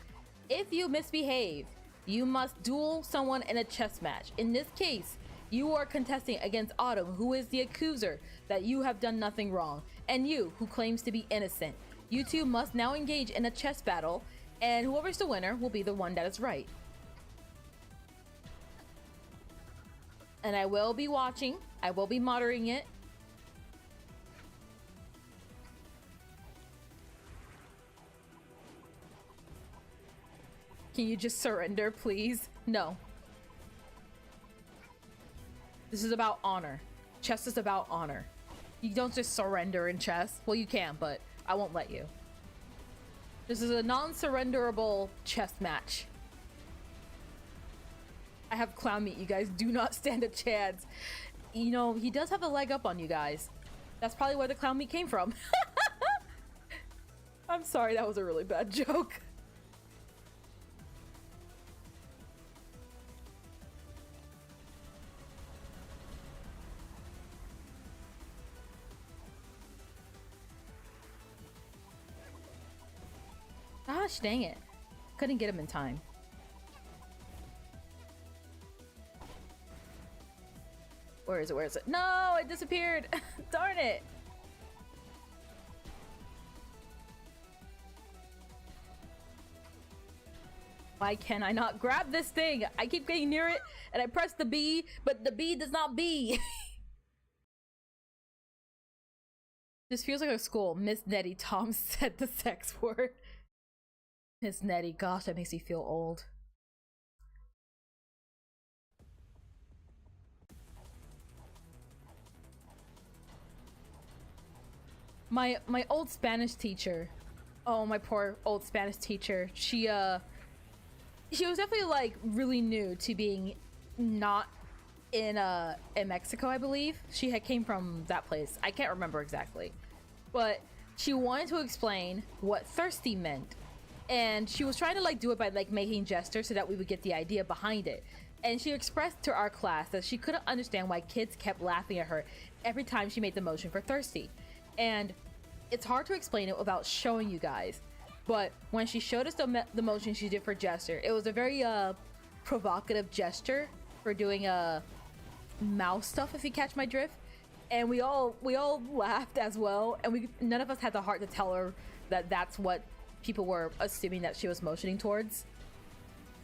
Speaker 1: if you misbehave, you must duel someone in a chess match. In this case, you are contesting against Autumn, who is the accuser that you have done nothing wrong, and you, who claims to be innocent. You two must now engage in a chess battle, and whoever's the winner will be the one that is right. And I will be watching. I will be monitoring it. Can you just surrender, please? No. This is about honor. Chess is about honor. You don't just surrender in chess. Well, you can, but I won't let you. This is a non-surrenderable chess match. I have clown meat. You guys do not stand a chance. You know, he does have a leg up on you guys. That's probably where the clown meat came from. I'm sorry, that was a really bad joke. Gosh dang it. Couldn't get him in time. Where is it? Where is it? No, it disappeared. Darn it. Why can I not grab this thing? I keep getting near it and I press the B, but the B does not B. This feels like a school. Miss Nettie, Tom said the sex word. Miss Nettie, gosh, that makes me feel old. My old Spanish teacher. Oh, my poor old Spanish teacher. She was definitely like really new to being not in Mexico, I believe. She had came from that place. I can't remember exactly. But she wanted to explain what thirsty meant. And she was trying to like do it by like making gestures so that we would get the idea behind it. And she expressed to our class that she couldn't understand why kids kept laughing at her every time she made the motion for thirsty. And it's hard to explain it without showing you guys. But when she showed us the motion she did for gesture, it was a very provocative gesture for doing mouse stuff, if you catch my drift. And we all laughed as well, and none of us had the heart to tell her that that's what people were assuming that she was motioning towards.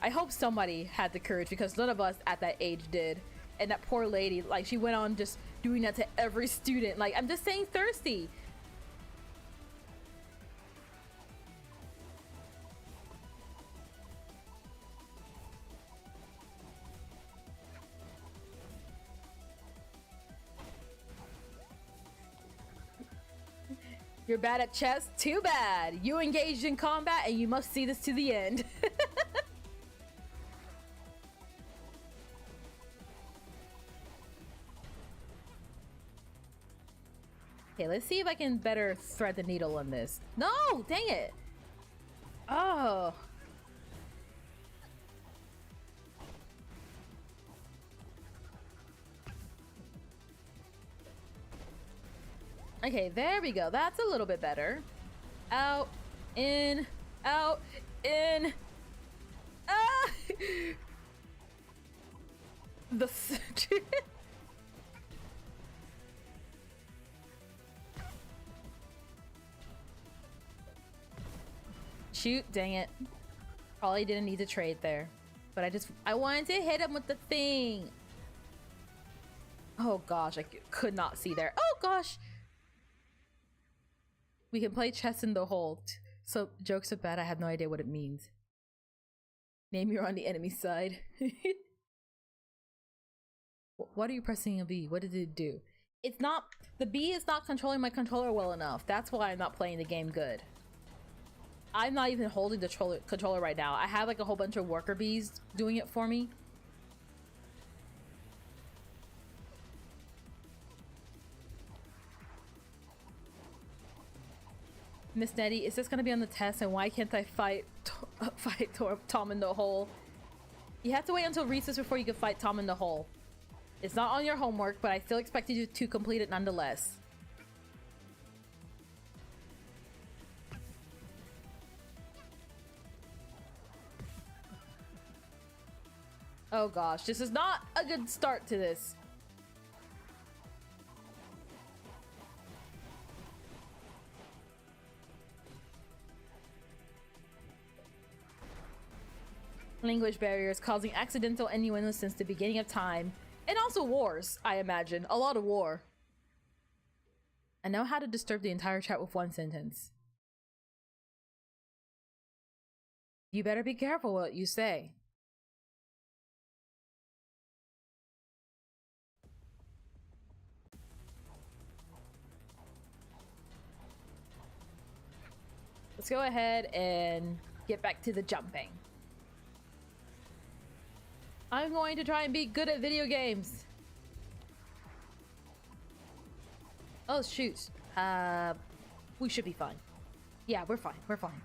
Speaker 1: I hope somebody had the courage, because none of us at that age did. And that poor lady, like, she went on just doing that to every student. Like, I'm just saying thirsty. You're bad at chess? Too bad. You engaged in combat and you must see this to the end. Okay, let's see if I can better thread the needle on this. No, dang it. Oh. Okay, there we go. That's a little bit better. Out, in, out, in. Ah! The shoot, dang it. Probably didn't need to trade there. But I wanted to hit him with the thing. Oh gosh, I could not see there. Oh gosh. We can play chess in the hole. So jokes are bad, I have no idea what it means. Name you're on the enemy side. What are you pressing a B? What did it do? It's not, the B is not controlling my controller well enough. That's why I'm not playing the game good. I'm not even holding the controller right now. I have like a whole bunch of worker bees doing it for me. Miss Nettie, is this gonna be on the test, and why can't I fight Tom in the hole? You have to wait until recess before you can fight Tom in the hole. It's not on your homework, but I still expect you to complete it nonetheless. Oh gosh, this is not a good start to this. Language barriers causing accidental innuendo since the beginning of time. And also wars, I imagine. A lot of war. I know how to disturb the entire chat with one sentence. You better be careful what you say. Let's go ahead and get back to the jumping. I'm going to try and be good at video games. Oh, shoot. We should be fine. Yeah, we're fine. We're fine.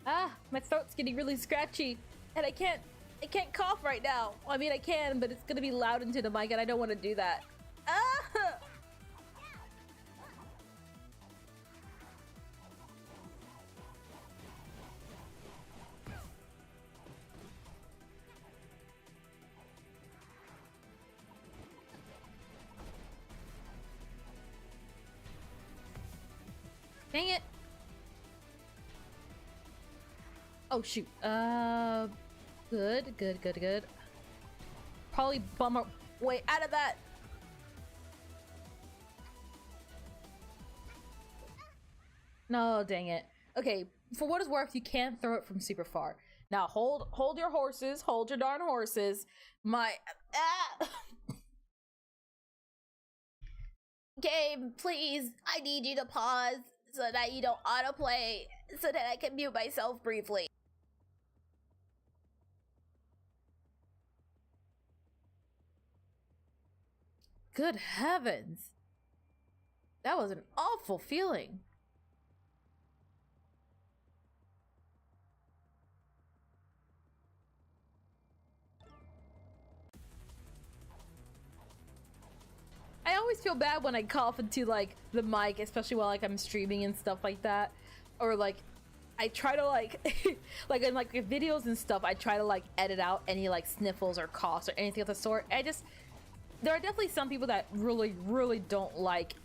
Speaker 1: Ah, my throat's getting really scratchy, and I can't cough right now. Well, I mean, I can, but it's gonna be loud into the mic, and I don't want to do that. Ah! Dang it. Oh, shoot. Good. Probably bum our way out of that. No, dang it. Okay, for what it's worth, you can throw it from super far. Now, hold your horses. Hold your darn horses. Game, please. I need you to pause so that you don't autoplay, so that I can mute myself briefly. Good heavens. That was an awful feeling. I always feel bad when I cough into like the mic, especially while like I'm streaming and stuff like that. Or like I try to like like in like videos and stuff, I try to like edit out any like sniffles or coughs or anything of the sort. There are definitely some people that really don't like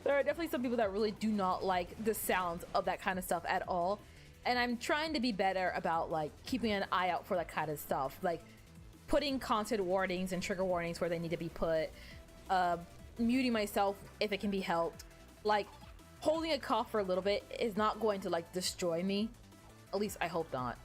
Speaker 1: there are definitely some people that really do not like the sounds of that kind of stuff at all. And I'm trying to be better about like keeping an eye out for that kind of stuff. Like putting content warnings and trigger warnings where they need to be put, muting myself if it can be helped. Like holding a cough for a little bit is not going to like destroy me. At least I hope not.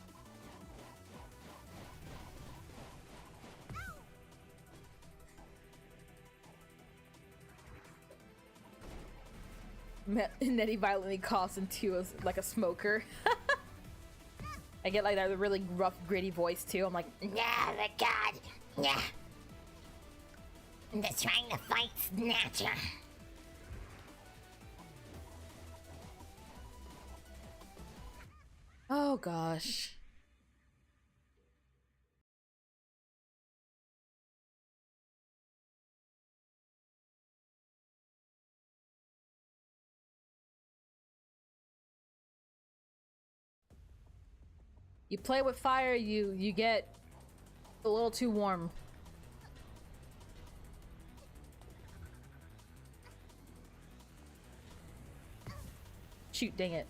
Speaker 1: Nettie violently coughs into like a smoker. I get like that really rough, gritty voice too. I'm like,
Speaker 3: nah, but God, yeah. I'm just trying to fight Snatcher.
Speaker 1: oh gosh. You play with fire, you get a little too warm. Shoot, dang it.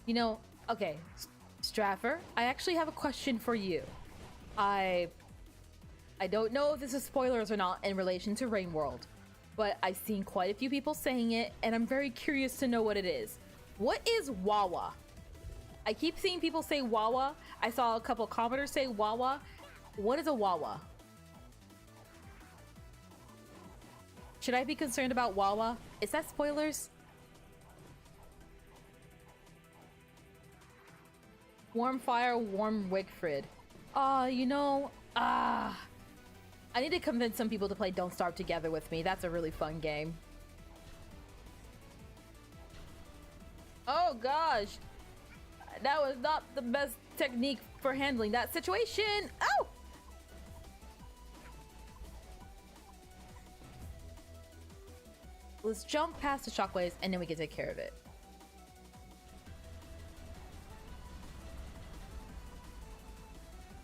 Speaker 1: You know, okay, Straffer, I actually have a question for you. I don't know if this is spoilers or not in relation to Rain World, but I've seen quite a few people saying it, and I'm very curious to know what it is. What is Wawa? I keep seeing people say Wawa. I saw a couple commenters say Wawa. What is a Wawa? Should I be concerned about Wawa? Is that spoilers? Warm fire, warm Wigfrid. You know, I need to convince some people to play Don't Starve Together with me. That's a really fun game. Oh gosh. That was not the best technique for handling that situation. Oh! Let's jump past the shockwaves and then we can take care of it.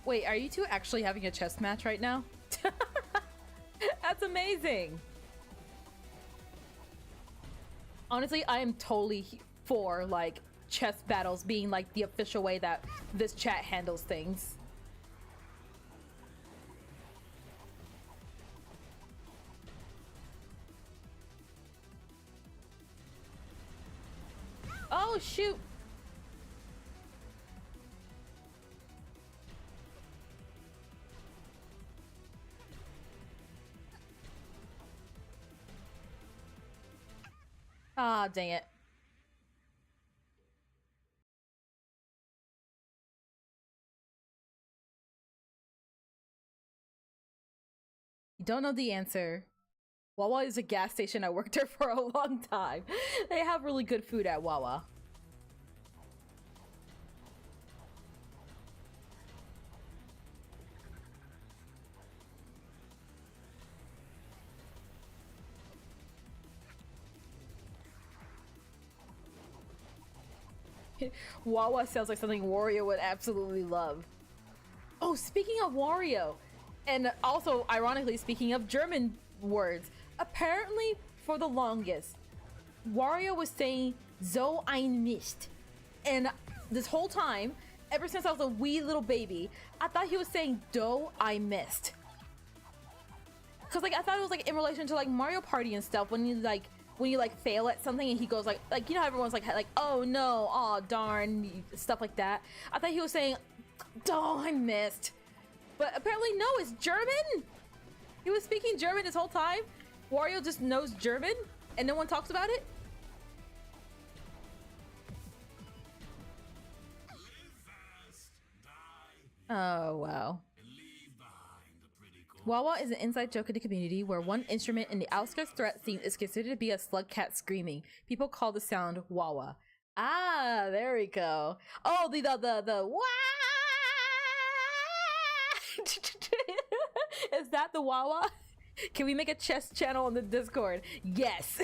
Speaker 1: Wait, are you two actually having a chess match right now? That's amazing. Honestly, I am totally for like chess battles being like the official way that this chat handles things. Oh shoot. Ah, dang it. You don't know the answer. Wawa is a gas station. I worked there for a long time. They have really good food at Wawa. Wawa sounds like something Wario would absolutely love. Oh, speaking of Wario, and also ironically speaking of German words, apparently for the longest, Wario was saying "so ein Mist," and this whole time, ever since I was a wee little baby, I thought he was saying "do I missed," because like I thought it was like in relation to like Mario Party and stuff when you fail at something and he goes like you know how everyone's like oh no, oh darn, stuff like that. I thought he was saying "oh I missed," but apparently no, it's German. He was speaking German this whole time. Wario just knows German and no one talks about it. Oh wow. Wawa is an inside joke in the community where one instrument in the outskirts threat scene is considered to be a slug cat screaming. People call the sound Wawa. Ah, there we go. Oh, the wah! Is that the Wawa? Can we make a chess channel on the Discord? Yes.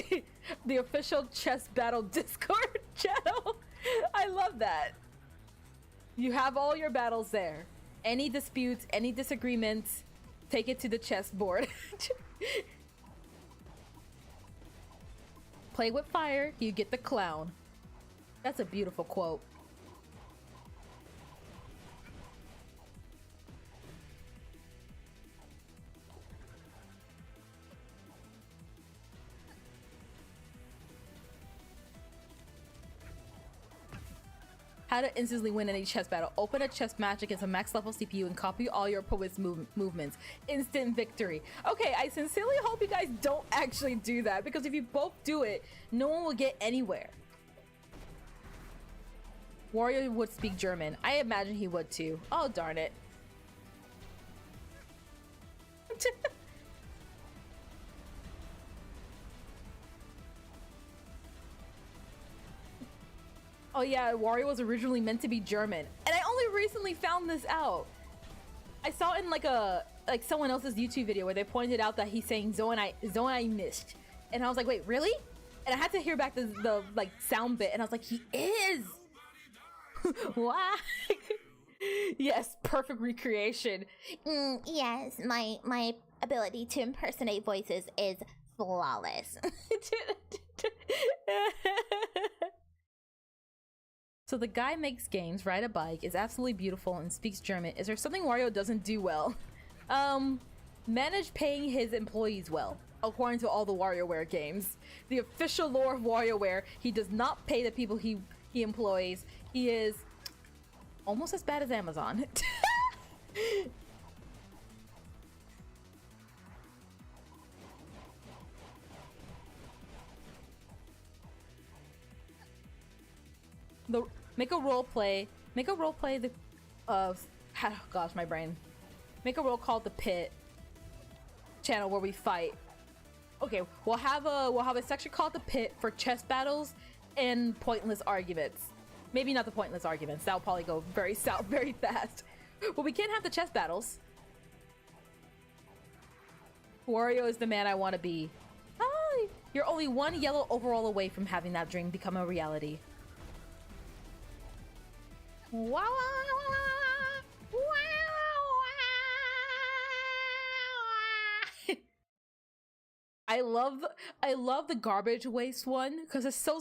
Speaker 1: The official chess battle Discord channel. I love that. You have all your battles there. Any disputes, any disagreements, take it to the chessboard. Play with fire, you get the clown. That's a beautiful quote. How to instantly win any chess battle. Open a chess match against a max level CPU and copy all your opponent's movements. Instant victory. Okay, I sincerely hope you guys don't actually do that, because if you both do it, no one will get anywhere. Wario would speak German. I imagine he would too. Oh, darn it. Oh yeah, Wario was originally meant to be German, and I only recently found this out. I saw it in like someone else's YouTube video where they pointed out that he's saying "zone I missed," and I was like, wait, really? And I had to hear back the like sound bit, and I was like, he is. Wow. Yes, perfect recreation.
Speaker 3: Yes, my ability to impersonate voices is flawless.
Speaker 1: So the guy makes games, ride a bike, is absolutely beautiful, and speaks German. Is there something Wario doesn't do well? Manage paying his employees well, according to all the WarioWare games. The official lore of WarioWare, he does not pay the people he employs. He is almost as bad as Amazon. Make a role play the oh gosh, my brain. Make a role called the Pit channel where we fight. Okay, we'll have a section called the Pit for chess battles and pointless arguments. Maybe not the pointless arguments. That'll probably go very south very fast. But we can't have the chess battles. Wario is the man I want to be. Hi! You're only one yellow overall away from having that dream become a reality. Wow! I love the garbage waste one because it's so.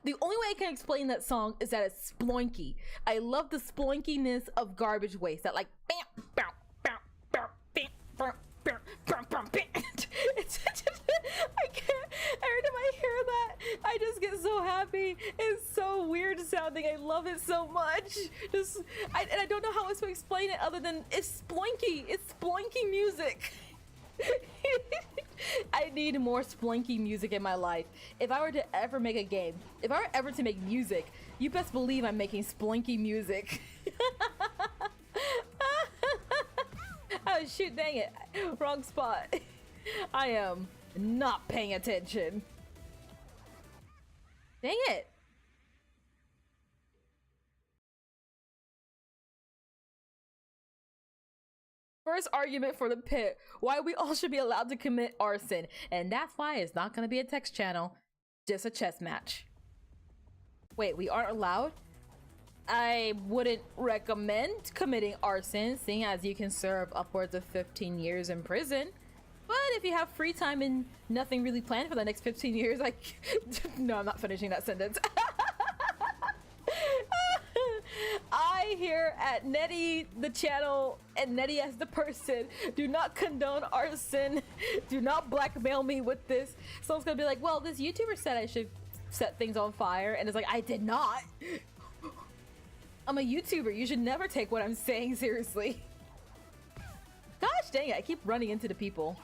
Speaker 1: The only way I can explain that song is that it's sploinky. I love the sploinkiness of garbage waste. That like bam, bam, bam, bam, bam, bam, bam, bam, bam, bam. It's I can't. Every time I hear that, I just get so happy. It's so weird sounding. I love it so much. And I don't know how else to explain it other than it's sploinky. It's sploinky music. I need more splinky music in my life. If I were to ever make a game, if I were ever to make music, you best believe I'm making splinky music. Oh shoot, dang it. Wrong spot. I am not paying attention. Dang it. First argument for the pit, why we all should be allowed to commit arson. And that's why it's not gonna be a text channel, just a chess match. Wait, we aren't allowed? I wouldn't recommend committing arson, seeing as you can serve upwards of 15 years in prison. But if you have free time and nothing really planned for the next 15 years, like, no, I'm not finishing that sentence. I here at Nettie the channel and Nettie as the person do not condone arson. Do not blackmail me with this. Someone's gonna be like, well, this YouTuber said I should set things on fire, and it's like, I did not. I'm a YouTuber. You should never take what I'm saying seriously. Gosh dang it, I keep running into the people.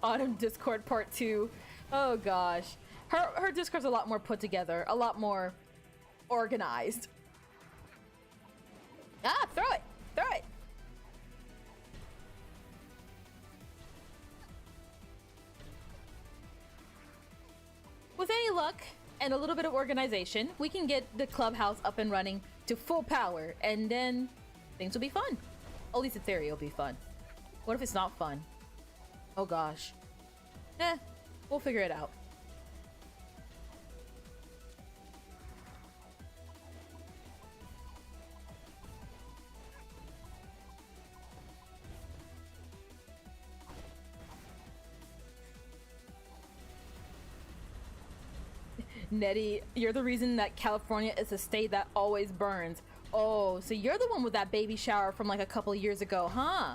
Speaker 1: Autumn Discord part 2. Oh gosh. Her Discord's a lot more put together, a lot more organized. Ah, throw it! Throw it! With any luck and a little bit of organization, we can get the clubhouse up and running to full power, and then things will be fun. At least in theory, it'll be fun. What if it's not fun? Oh gosh. We'll figure it out. Nettie, you're the reason that California is a state that always burns. Oh, so you're the one with that baby shower from like a couple years ago, huh?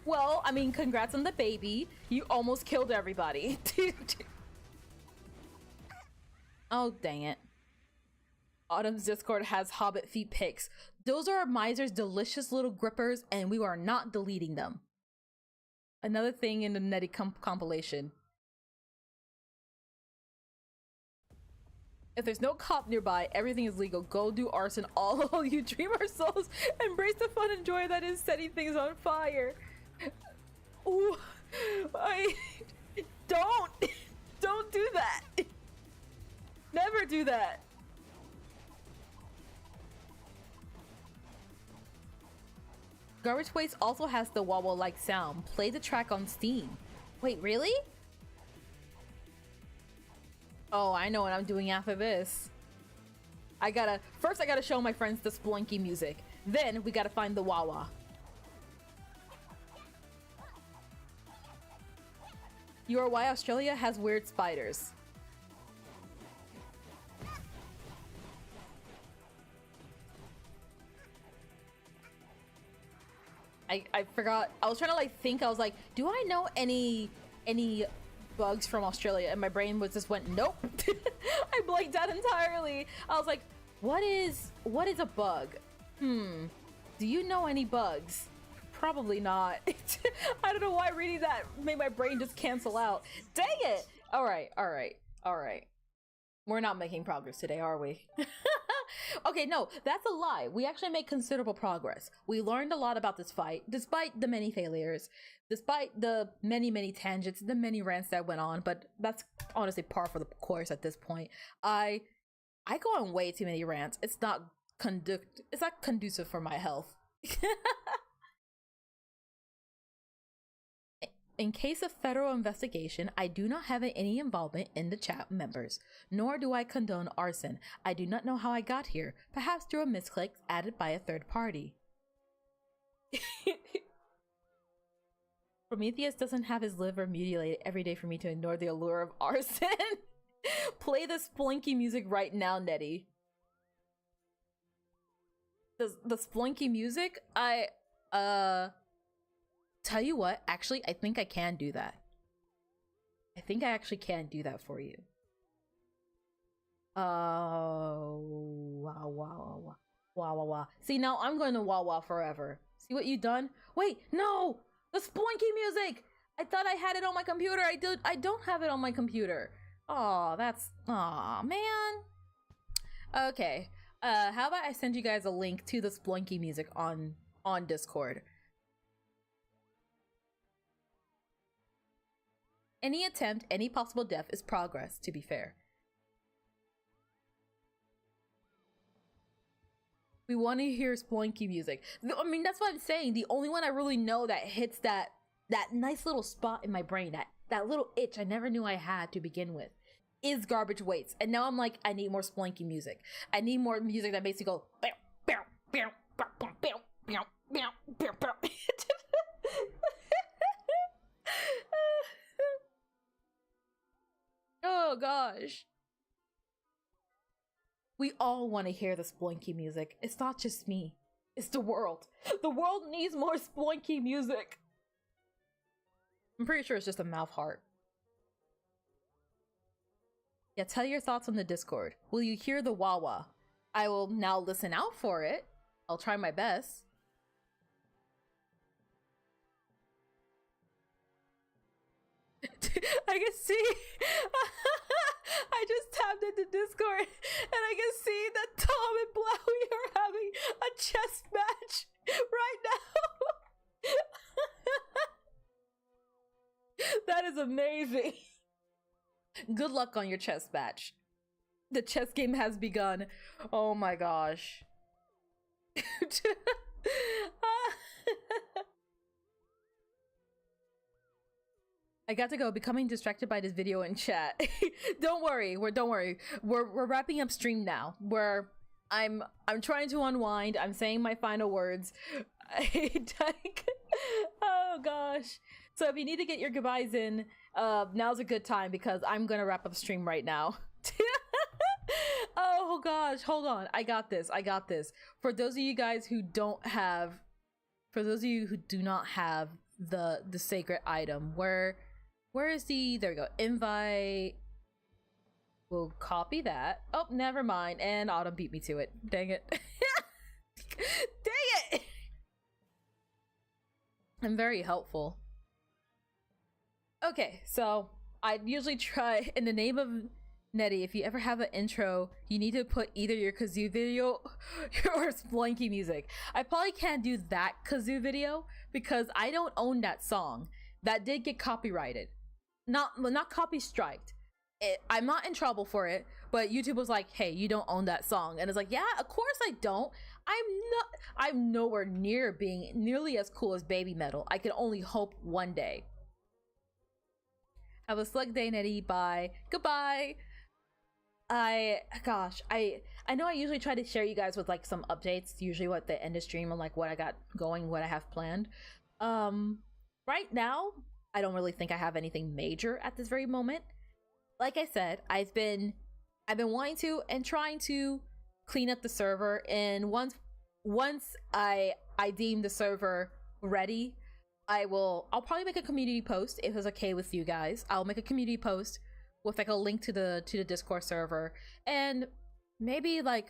Speaker 1: Well, I mean, congrats on the baby. You almost killed everybody. Oh, dang it. Autumn's Discord has Hobbit feet pics. Those are Miser's delicious little grippers, and we are not deleting them. Another thing in the Nettie compilation. If there's no cop nearby, everything is legal. Go do arson, all you dreamer souls. Embrace the fun and joy that is setting things on fire. Ooh, don't do that. Never do that. Garbage Waste also has the wah-wah-like sound. Play the track on Steam. Wait, really? Oh, I know what I'm doing after this. First I gotta show my friends the sploinky music. Then we gotta find the wah-wah. You are why Australia has weird spiders. I forgot. I was trying to like think. I was like, do I know any bugs from Australia? And my brain was just went, nope. I blanked out entirely. I was like, what is a bug? Do you know any bugs? Probably not. I don't know why reading that made my brain just cancel out. Dang it! All right. We're not making progress today, are we? Okay, no, that's a lie. We actually made considerable progress. We learned a lot about this fight, despite the many failures, despite the many tangents, the many rants that went on, but that's honestly par for the course at this point. I go on way too many rants. It's not conducive for my health. In case of federal investigation, I do not have any involvement in the chat members, nor do I condone arson. I do not know how I got here, perhaps through a misclick added by a third party. Prometheus doesn't have his liver mutilated every day for me to ignore the allure of arson. Play the splinky music right now, Nettie. The splinky music? Tell you what, actually, I think I can do that. I think I actually can do that for you. Wow. See, now I'm going to Wawa forever. See what you done? Wait, no! The splinky music! I thought I had it on my computer. I don't have it on my computer. Oh, man. Okay. How about I send you guys a link to the splinky music on Discord? Any attempt, any possible death is progress, to be fair. We want to hear splinky music. I mean, that's what I'm saying. The only one I really know that hits that nice little spot in my brain, that little itch I never knew I had to begin with, is Garbage Weights. And now I'm like, I need more splinky music. I need more music that makes me go bow, bow, bow, bow, bow, bow, bow, bow, bow, bow. Oh gosh. We all want to hear the splinky music. It's not just me. It's the world. The world needs more splinky music. I'm pretty sure it's just a mouth heart. Yeah, tell your thoughts on the Discord. Will you hear the Wawa? I will now listen out for it. I'll try my best. I can see. I just tapped into Discord and I can see that Tom and Blowy are having a chess match right now. That is amazing. Good luck on your chess match. The chess game has begun. Oh my gosh. I got to go. Becoming distracted by this video in chat. Don't worry. We're wrapping up stream now. I'm trying to unwind. I'm saying my final words. Oh gosh. So if you need to get your goodbyes in, now's a good time because I'm gonna wrap up stream right now. Oh gosh, hold on. I got this. For those of you guys who do not have the sacred item, where is the, there we go, invite. We'll copy that. Oh, never mind. And Autumn beat me to it. Dang it. Dang it. I'm very helpful. Okay, so I usually try, in the name of Nettie, if you ever have an intro, you need to put either your kazoo video or splinky music. I probably can't do that kazoo video because I don't own that song. That did get copyrighted. Not copy striked. I'm not in trouble for it, but YouTube was like, hey, you don't own that song. And it's like, yeah, of course I don't. I'm nowhere near being nearly as cool as Baby Metal. I can only hope one day. Have a slug day, Nettie. Bye. Goodbye. I know I usually try to share you guys with like some updates, usually what the end of stream and like what I got going, what I have planned. Right now, I don't really think I have anything major at this very moment. Like I said, I've been wanting to and trying to clean up the server, and once I deem the server ready, I'll probably make a community post if it's okay with you guys. I'll make a community post with like a link to the Discord server, and maybe like,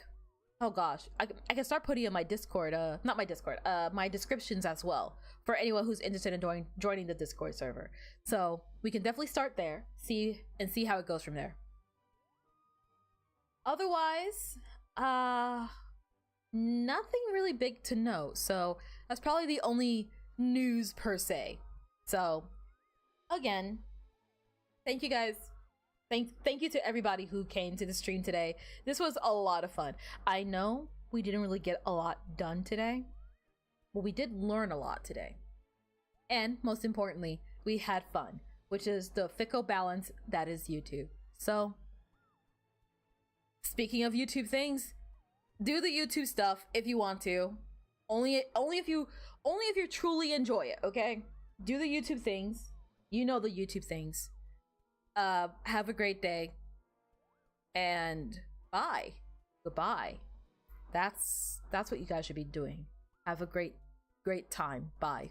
Speaker 1: oh gosh, I can start putting in my Discord, not my Discord, my descriptions as well for anyone who's interested in joining the Discord server. So we can definitely start there, see how it goes from there. Otherwise, nothing really big to note. So that's probably the only news per se. So again, thank you guys. Thank you to everybody who came to the stream today. This was a lot of fun. I know we didn't really get a lot done today, but we did learn a lot today. And most importantly, we had fun, which is the fickle balance that is YouTube. So speaking of YouTube things, do the YouTube stuff if you want to. Only if you truly enjoy it, okay? do the YouTube things. You know the YouTube things. Have a great day. And bye. Goodbye. That's what you guys should be doing. Have a great time. Bye.